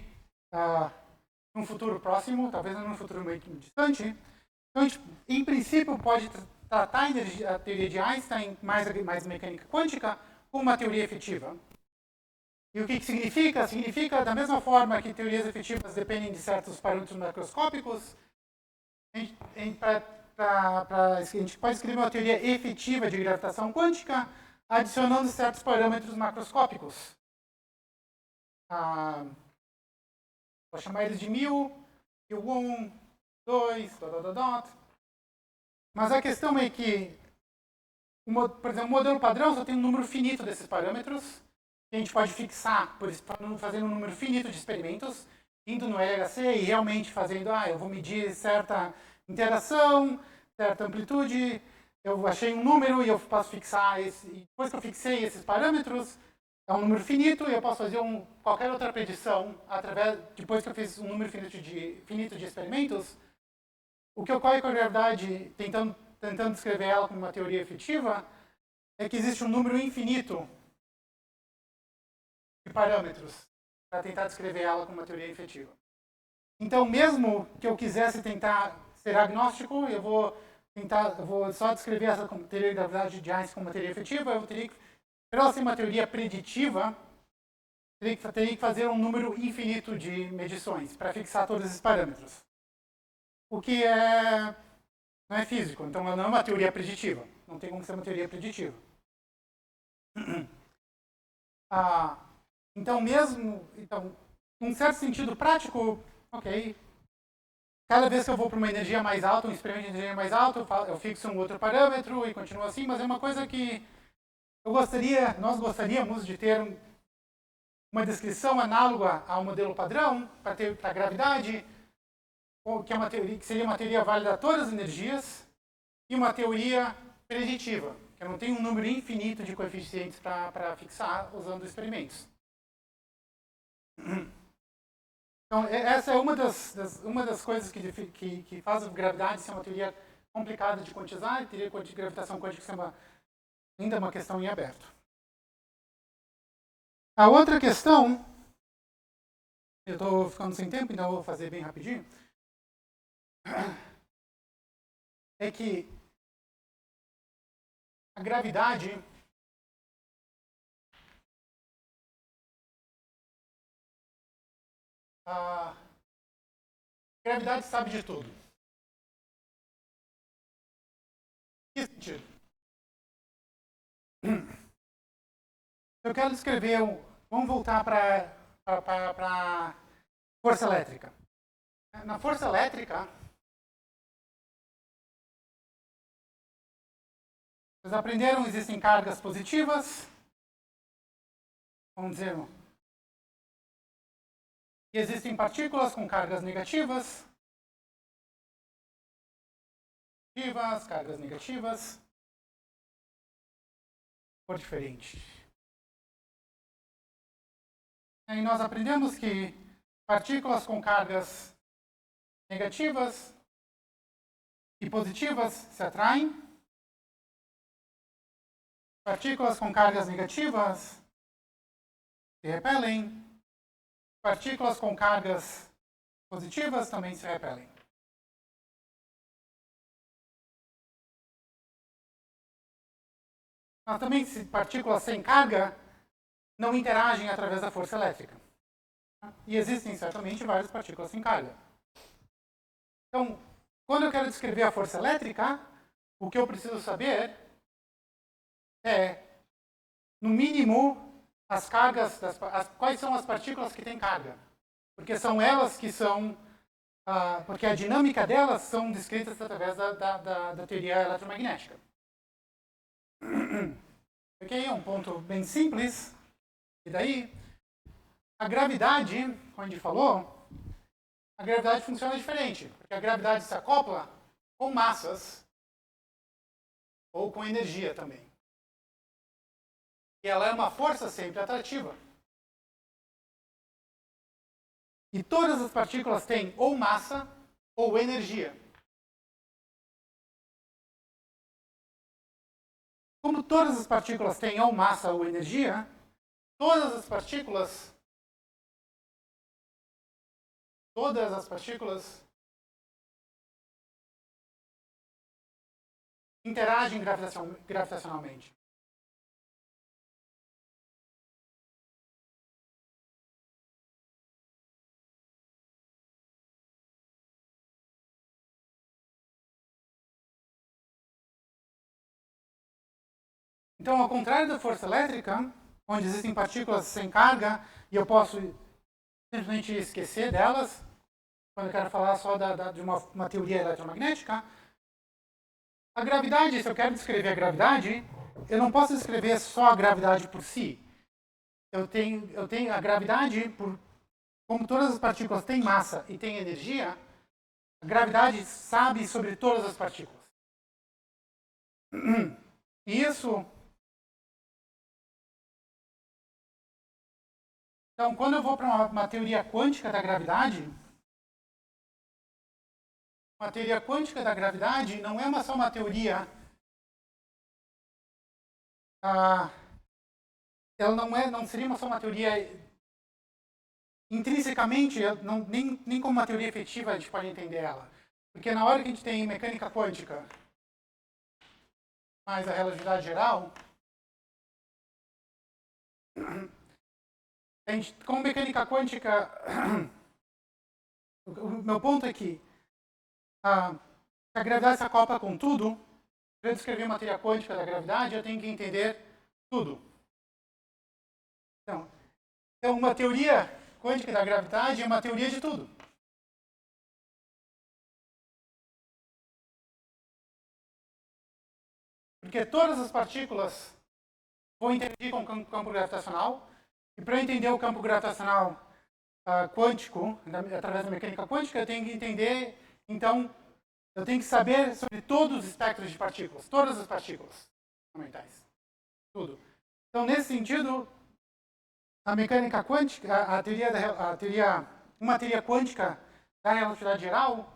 num futuro próximo, talvez num futuro meio distante. Então, a gente, em princípio, pode tratar a teoria de Einstein, mais mecânica quântica, como uma teoria efetiva. E o que significa? Significa, da mesma forma que teorias efetivas dependem de certos parâmetros macroscópicos, a gente pode escrever uma teoria efetiva de gravitação quântica adicionando certos parâmetros macroscópicos. Vou chamar eles de μ, μ1, 2, Mas a questão é que, por exemplo, o modelo padrão só tem um número finito desses parâmetros, que a gente pode fixar fazendo um número finito de experimentos, indo no LHC e realmente fazendo, eu vou medir certa interação, certa amplitude, eu achei um número e eu posso fixar esse. E depois que eu fixei esses parâmetros, é um número finito e eu posso fazer qualquer outra predição depois que eu fiz um número finito de experimentos. O que ocorre com a gravidade, tentando descrever ela como uma teoria efetiva, é que existe um número infinito de parâmetros para tentar descrever ela como uma teoria efetiva. Então, mesmo que eu quisesse tentar ser agnóstico, eu vou só descrever essa teoria de gravidade de Einstein como uma teoria efetiva, eu teria que, para ela ser uma teoria preditiva, teria que fazer um número infinito de medições para fixar todos esses parâmetros. O que não é físico, então ela não é uma teoria preditiva. Não tem como ser uma teoria preditiva. Então, num certo sentido prático, ok. Cada vez que eu vou para uma energia mais alta, um experimento de energia mais alta, eu fixo um outro parâmetro e continuo assim, mas é uma coisa que nós gostaríamos de ter uma descrição análoga ao modelo padrão para a gravidade, que seria uma teoria válida a todas as energias, e uma teoria preditiva, que eu não tenho um número infinito de coeficientes para fixar usando experimentos. Então, essa é uma das coisas que faz a gravidade ser uma teoria complicada de quantizar, e a teoria de gravitação quântica ser ainda uma questão em aberto. A outra questão, eu estou ficando sem tempo, então eu vou fazer bem rapidinho, é que a gravidade sabe de tudo. Que sentido? Eu quero descrever, vamos voltar para a força elétrica. Na força elétrica, vocês aprenderam, existem cargas positivas, vamos dizer, e existem partículas com cargas negativas, cargas negativas, por diferente. E nós aprendemos que partículas com cargas negativas e positivas se atraem. Partículas com cargas negativas se repelem. Partículas com cargas positivas também se repelem. Mas também partículas sem carga não interagem através da força elétrica. E existem certamente várias partículas sem carga. Então, quando eu quero descrever a força elétrica, o que eu preciso saber é, no mínimo, as cargas, quais são as partículas que têm carga. Porque são elas que são, porque a dinâmica delas são descritas através da teoria eletromagnética. Ok? É um ponto bem simples. E daí, a gravidade, como a gente falou, a gravidade funciona diferente. Porque a gravidade se acopla com massas ou com energia também. E ela é uma força sempre atrativa. E todas as partículas têm ou massa ou energia. Como todas as partículas têm ou massa ou energia, todas as partículas interagem gravitacionalmente. Então, ao contrário da força elétrica, onde existem partículas sem carga e eu posso simplesmente esquecer delas, quando eu quero falar só de uma teoria eletromagnética, a gravidade, se eu quero descrever a gravidade, eu não posso descrever só a gravidade por si. Eu tenho a gravidade, como todas as partículas têm massa e têm energia, a gravidade sabe sobre todas as partículas. Isso. Então, quando eu vou para uma teoria quântica da gravidade, uma teoria quântica da gravidade não é só uma teoria. Ela não seria só uma teoria intrinsecamente, nem como uma teoria efetiva a gente pode entender ela. Porque na hora que a gente tem mecânica quântica mais a relatividade geral, como mecânica quântica, o meu ponto é que a gravidade se acopla com tudo. Para eu descrever uma teoria quântica da gravidade, eu tenho que entender tudo. Então, uma teoria quântica da gravidade é uma teoria de tudo. Porque todas as partículas vão interagir com o campo gravitacional. E para eu entender o campo gravitacional quântico, através da mecânica quântica, eu tenho que entender, então, eu tenho que saber sobre todos os espectros de partículas, todas as partículas fundamentais, tudo. Então, nesse sentido, a mecânica quântica, uma teoria quântica da relatividade geral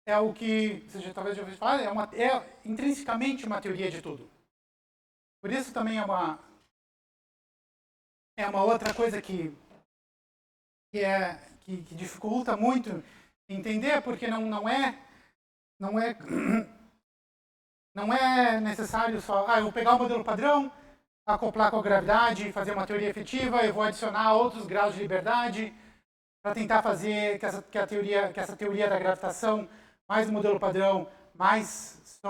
é o que, você talvez já ouviu falar, é intrinsecamente uma teoria de tudo. Por isso também é uma outra coisa que dificulta muito entender, porque não é necessário só, eu vou pegar o modelo padrão, acoplar com a gravidade, fazer uma teoria efetiva, eu vou adicionar outros graus de liberdade para tentar fazer que essa teoria da gravitação, mais o modelo padrão, mais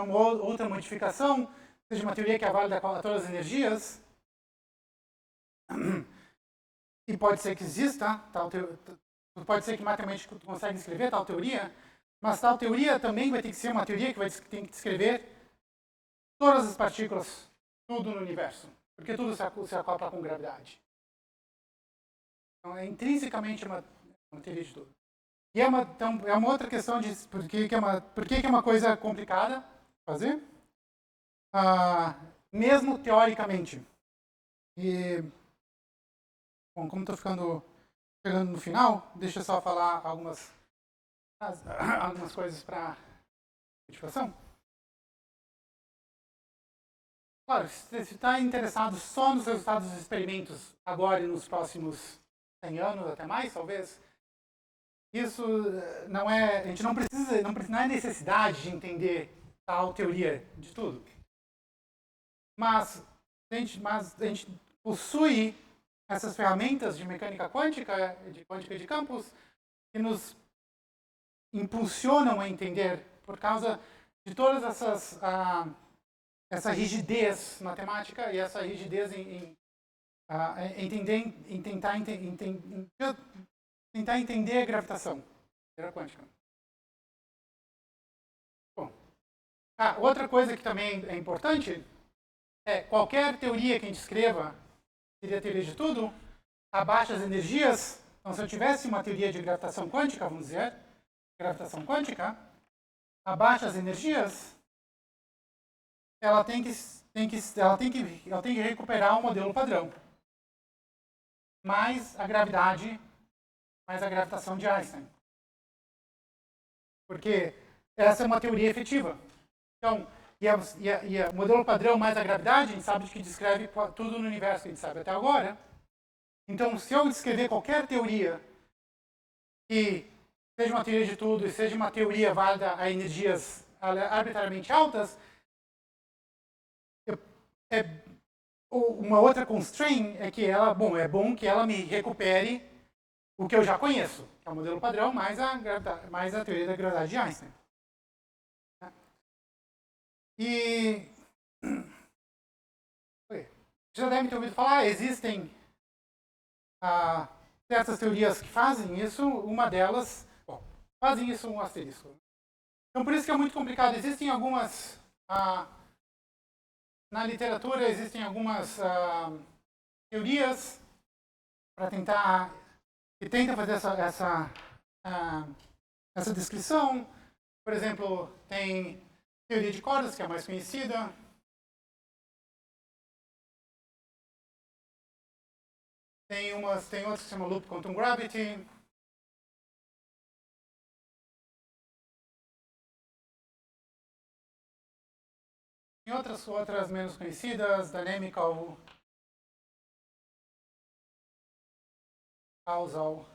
outra modificação, seja uma teoria que é válida a todas as energias. E pode ser que exista, pode ser que matematicamente tu consegue escrever tal teoria, mas tal teoria também vai ter que ser uma teoria que tem que descrever todas as partículas, tudo no universo, porque tudo se acopla com gravidade. Então, é intrinsecamente uma teoria de tudo. E é uma outra questão de por que é uma coisa complicada fazer, mesmo teoricamente. E, bom, como estou chegando no final, deixa eu só falar algumas coisas para motivação. Claro, se você está interessado só nos resultados dos experimentos agora e nos próximos 100 anos, até mais, talvez, isso não é... A gente não é necessidade de entender tal teoria de tudo. Mas a gente possui essas ferramentas de mecânica quântica, de campos, que nos impulsionam a entender por causa de todas essa rigidez matemática e essa rigidez em tentar entender a gravitação quântica. Bom, outra coisa que também é importante é qualquer teoria que a gente escreva, seria a teoria de tudo, a baixas energias. Então, se eu tivesse uma teoria de gravitação quântica, vamos dizer, gravitação quântica, a baixas energias, ela tem que recuperar o modelo padrão, mais a gravitação de Einstein. Porque essa é uma teoria efetiva. Então, e o modelo padrão mais a gravidade, a gente sabe que descreve tudo no universo que a gente sabe até agora. Então, se eu descrever qualquer teoria que seja uma teoria de tudo e seja uma teoria válida a energias arbitrariamente altas, uma outra constraint é que é bom que ela me recupere o que eu já conheço, que é o modelo padrão mais a teoria da gravidade de Einstein. E já devem ter ouvido falar, existem certas teorias que fazem isso, uma delas, fazem isso um asterisco. Então, por isso que é muito complicado. Existem algumas, na literatura, existem algumas teorias para que tentam fazer essa descrição. Por exemplo, tem teoria de cordas, que é a mais conhecida. Tem outras que se chama Loop Quantum Gravity. Tem outras menos conhecidas, Dynamical Causal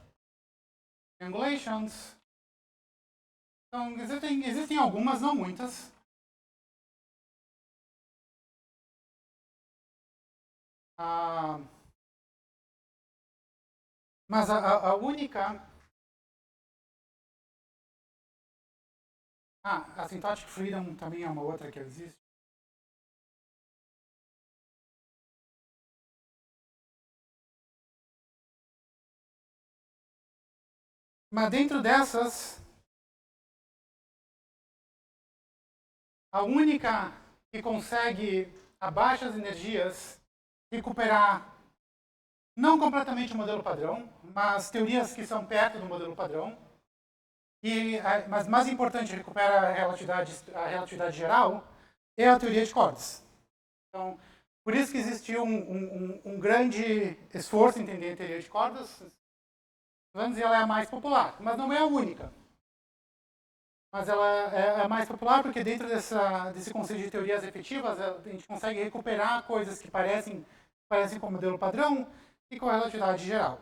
Triangulations. Então, existem algumas, não muitas. Mas a única... Asymptotic Freedom também é uma outra que existe. Mas dentro dessas, a única que consegue, a baixas energias, recuperar não completamente o modelo padrão, mas teorias que são perto do modelo padrão, mas mais importante, recupera a relatividade geral, é a teoria de cordas. Então, por isso que existiu um grande esforço em entender a teoria de cordas. Vamos dizer, ela é a mais popular, mas não é a única. Mas ela é a mais popular porque dentro desse conceito de teorias efetivas, a gente consegue recuperar coisas que parecem com o modelo padrão e com a relatividade geral.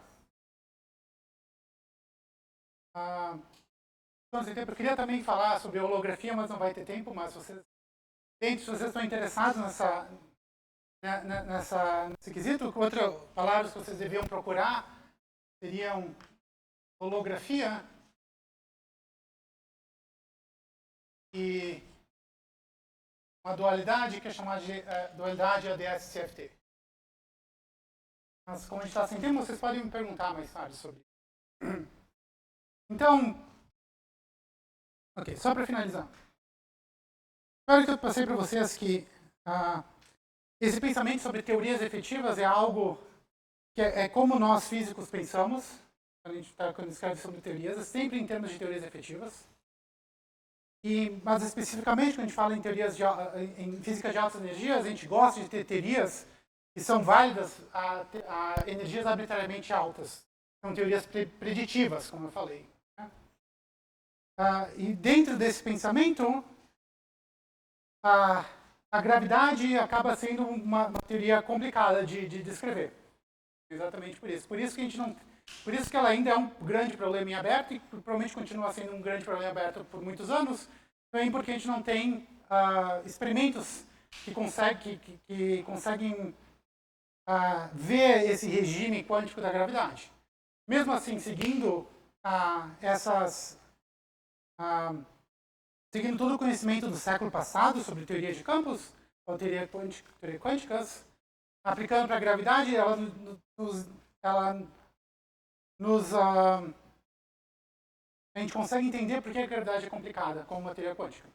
Eu queria também falar sobre holografia, mas não vai ter tempo. Mas se vocês estão interessados nesse quesito, outras palavras que vocês deviam procurar seriam holografia e uma dualidade que é chamada de dualidade ADS-CFT. Mas como a gente está sem tempo, vocês podem me perguntar mais tarde sobre isso. Então, só para finalizar. Espero que eu passei para vocês que esse pensamento sobre teorias efetivas é algo que é como nós físicos pensamos, quando escreve sobre teorias, é sempre em termos de teorias efetivas. Mas especificamente, quando a gente fala em física de altas energias, a gente gosta de ter teorias que são válidas a energias arbitrariamente altas. São teorias preditivas, como eu falei. E dentro desse pensamento, a gravidade acaba sendo uma teoria complicada de descrever. Exatamente por isso. Por isso que ela ainda é um grande problema em aberto e provavelmente continua sendo um grande problema em aberto por muitos anos, também porque a gente não tem experimentos que conseguem ver esse regime quântico da gravidade. Mesmo assim, seguindo seguindo todo o conhecimento do século passado sobre teoria de campos, ou teoria quânticas, aplicando para a gravidade, ela nos a gente consegue entender por que a gravidade é complicada como uma teoria quântica.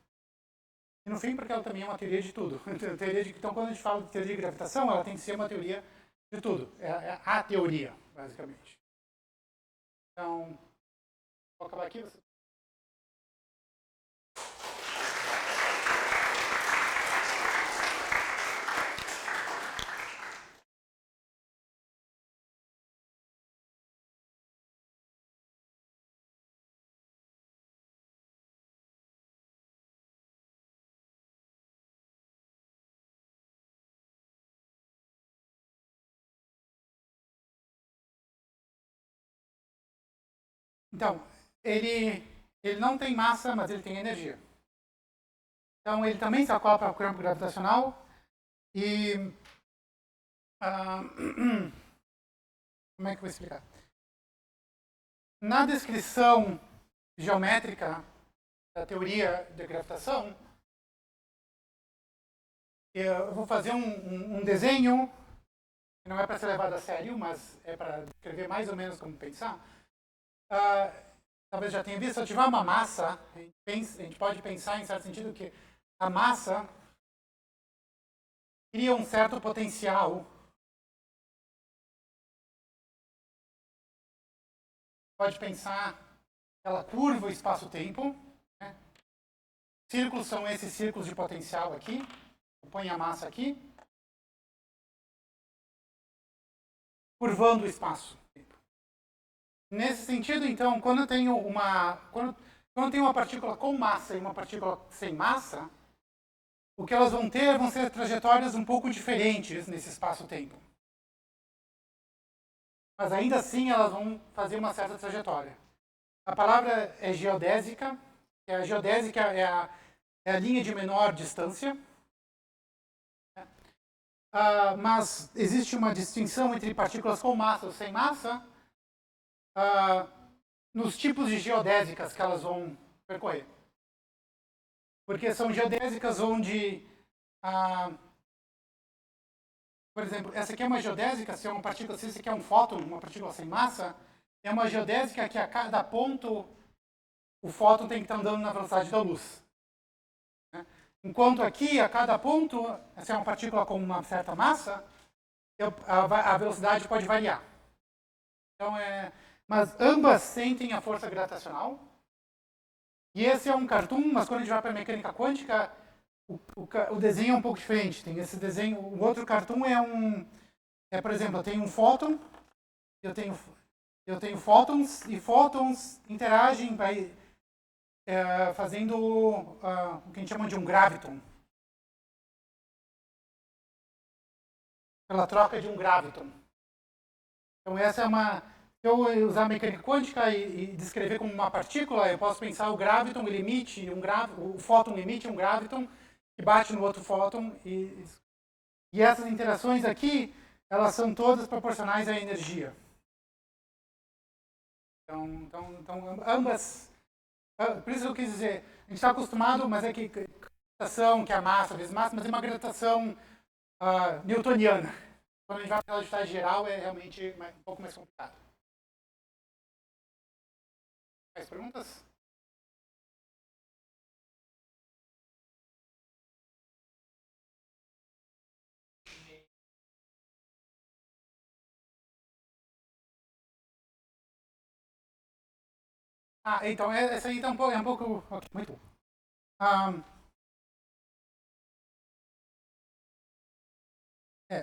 E no fim, porque ela também é uma teoria de tudo. Então, quando a gente fala de teoria de gravitação, ela tem que ser uma teoria de tudo. É a teoria, basicamente. Então, vou acabar aqui. Então, ele não tem massa, mas ele tem energia. Então, ele também se acopla ao campo gravitacional e... como é que eu vou explicar? Na descrição geométrica da teoria da gravitação, eu vou fazer um desenho, que não é para ser levado a sério, mas é para descrever mais ou menos como pensar. Talvez já tenha visto, se eu tiver uma massa, a gente pode pensar em certo sentido que a massa cria um certo potencial. Pode pensar, ela curva o espaço-tempo. Né? Círculos são esses círculos de potencial aqui. Eu ponho a massa aqui. Curvando o espaço. Nesse sentido, então, quando eu tenho uma partícula com massa e uma partícula sem massa, o que elas vão ter vão ser trajetórias um pouco diferentes nesse espaço-tempo. Mas ainda assim elas vão fazer uma certa trajetória. A palavra é geodésica. A geodésica é a linha de menor distância. Mas existe uma distinção entre partículas com massa ou sem massa nos tipos de geodésicas que elas vão percorrer. Porque são geodésicas onde, por exemplo, essa aqui é uma geodésica, se é uma partícula, se esse aqui é um fóton, uma partícula sem massa, é uma geodésica que a cada ponto o fóton tem que estar andando na velocidade da luz. Enquanto aqui, a cada ponto, se é uma partícula com uma certa massa, a velocidade pode variar. Então, mas ambas sentem a força gravitacional. E esse é um cartoon, mas quando a gente vai para a mecânica quântica, o desenho é um pouco diferente. Tem esse desenho, o outro cartoon por exemplo, eu tenho um fóton, eu tenho fótons, e fótons interagem fazendo o que a gente chama de um graviton. Pela troca de um graviton. Então essa é uma... Se eu usar a mecânica quântica e descrever como uma partícula, eu posso pensar o graviton, ele emite o fóton emite um graviton que bate no outro fóton e essas interações aqui, elas são todas proporcionais à energia. Então ambas... Por isso que eu quis dizer, a gente está acostumado, mas é que gravitação, que é a massa vezes massa, mas é uma gravitação newtoniana. Quando a gente vai para a relatividade geral, é realmente um pouco mais complicado. Mais perguntas? Então essa aí tá é um pouco... Okay, muito bom.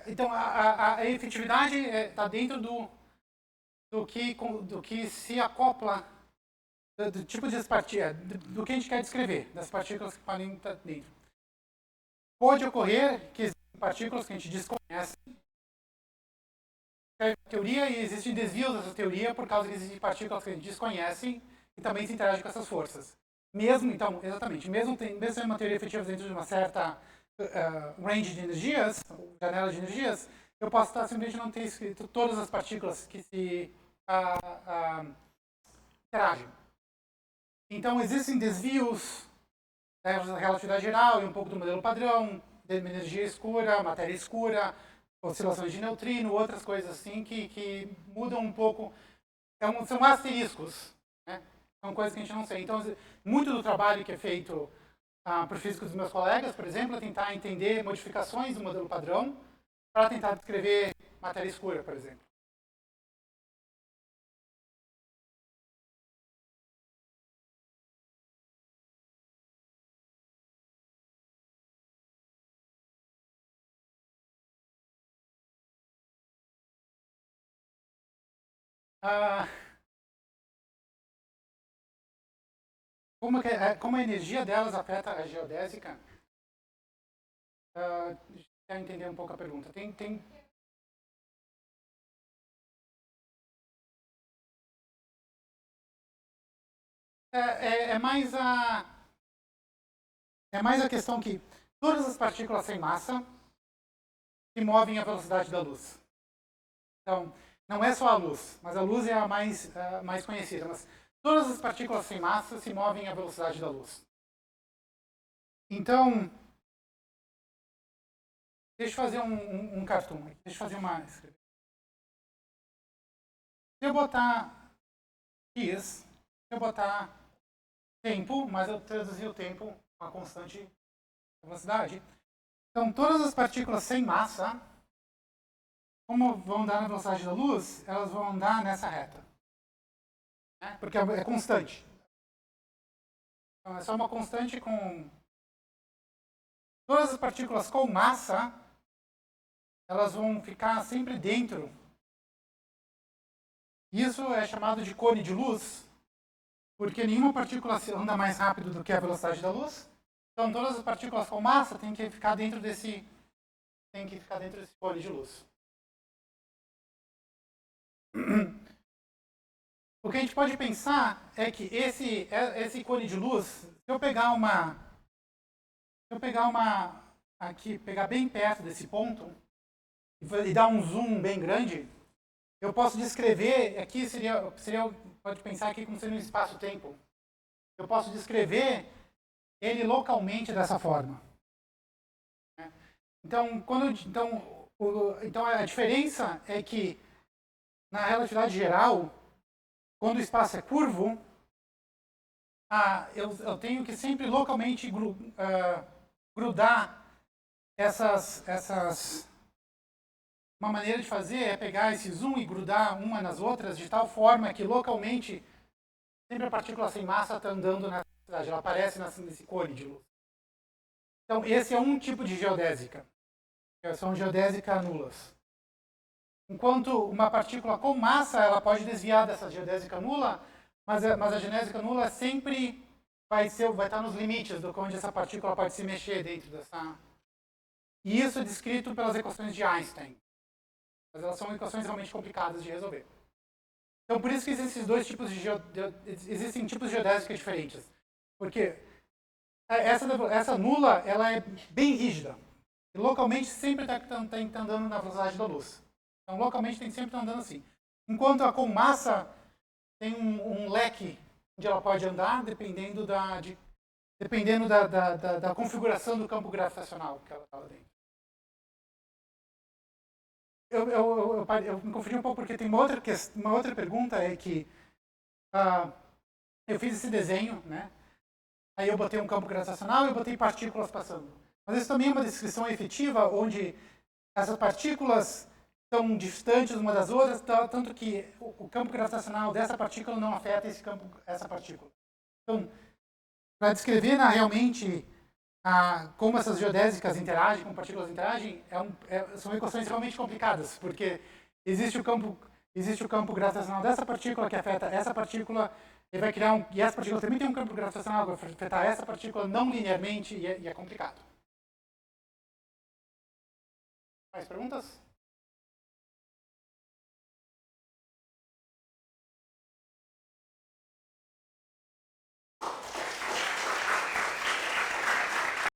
Então a efetividade está dentro do que se acopla do tipo de partículas, do que a gente quer descrever, das partículas que podem estar dentro. Pode ocorrer que existem partículas que a gente desconhece, teoria, e existem desvios dessa teoria por causa que existem partículas que a gente desconhece e também se interagem com essas forças. Mesmo sendo uma teoria efetiva dentro de uma certa range de energias, janela de energias, eu posso simplesmente não ter escrito todas as partículas que se interagem. Então, existem desvios da relatividade geral e um pouco do modelo padrão, de energia escura, matéria escura, oscilações de neutrino, outras coisas assim que mudam um pouco. São asteriscos, né? São coisas que a gente não sei. Então, muito do trabalho que é feito por físicos dos meus colegas, por exemplo, é tentar entender modificações do modelo padrão para tentar descrever matéria escura, por exemplo. Como a energia delas afeta a geodésica? Quero entender um pouco a pergunta. É mais a questão que todas as partículas sem massa se movem à velocidade da luz. Então, não é só a luz, mas a luz é a mais conhecida. Mas todas as partículas sem massa se movem à velocidade da luz. Então, deixa eu fazer um cartoon. Deixa eu fazer uma... Se eu botar x, se eu botar tempo, mas eu traduzi o tempo com a constante velocidade. Então, todas as partículas sem massa, como vão andar na velocidade da luz, elas vão andar nessa reta. Né? Porque é constante. Então, é só uma constante com... Todas as partículas com massa, elas vão ficar sempre dentro. Isso é chamado de cone de luz, porque nenhuma partícula anda mais rápido do que a velocidade da luz. Então, todas as partículas com massa têm que ficar dentro desse cone de luz. O que a gente pode pensar é que esse cone de luz, se eu pegar pegar bem perto desse ponto e dar um zoom bem grande, eu posso descrever, aqui pode pensar aqui como sendo um espaço-tempo. Eu posso descrever ele localmente dessa forma. Então, a diferença é que, na relatividade geral, quando o espaço é curvo, eu tenho que sempre localmente grudar essas... Uma maneira de fazer é pegar esse zoom e grudar uma nas outras de tal forma que localmente sempre a partícula sem massa está andando nessa velocidade, ela aparece nesse cone de luz. Então, esse é um tipo de geodésica. São geodésicas nulas. Enquanto uma partícula com massa, ela pode desviar dessa geodésica nula, mas a geodésica nula sempre vai estar nos limites do onde essa partícula pode se mexer dentro dessa... E isso é descrito pelas equações de Einstein. Mas elas são equações realmente complicadas de resolver. Então, por isso que existem tipos de geodésica diferentes. Porque essa nula, ela é bem rígida. E localmente sempre está andando na velocidade da luz. Então, localmente tem que sempre estar andando assim. Enquanto a com massa tem um leque onde ela pode andar, dependendo da configuração do campo gravitacional que ela está lá dentro. Eu me confundi um pouco porque tem uma outra pergunta, é que eu fiz esse desenho, né? Aí eu botei um campo gravitacional e eu botei partículas passando. Mas isso também é uma descrição efetiva, onde essas partículas estão distantes uma das outras, tanto que o campo gravitacional dessa partícula não afeta essa partícula. Então, para descrever realmente como essas geodésicas interagem, como partículas interagem, são equações realmente complicadas, porque existe o campo gravitacional dessa partícula que afeta essa partícula, e vai criar e essa partícula também tem um campo gravitacional que vai afetar essa partícula não linearmente, e é complicado. Mais perguntas?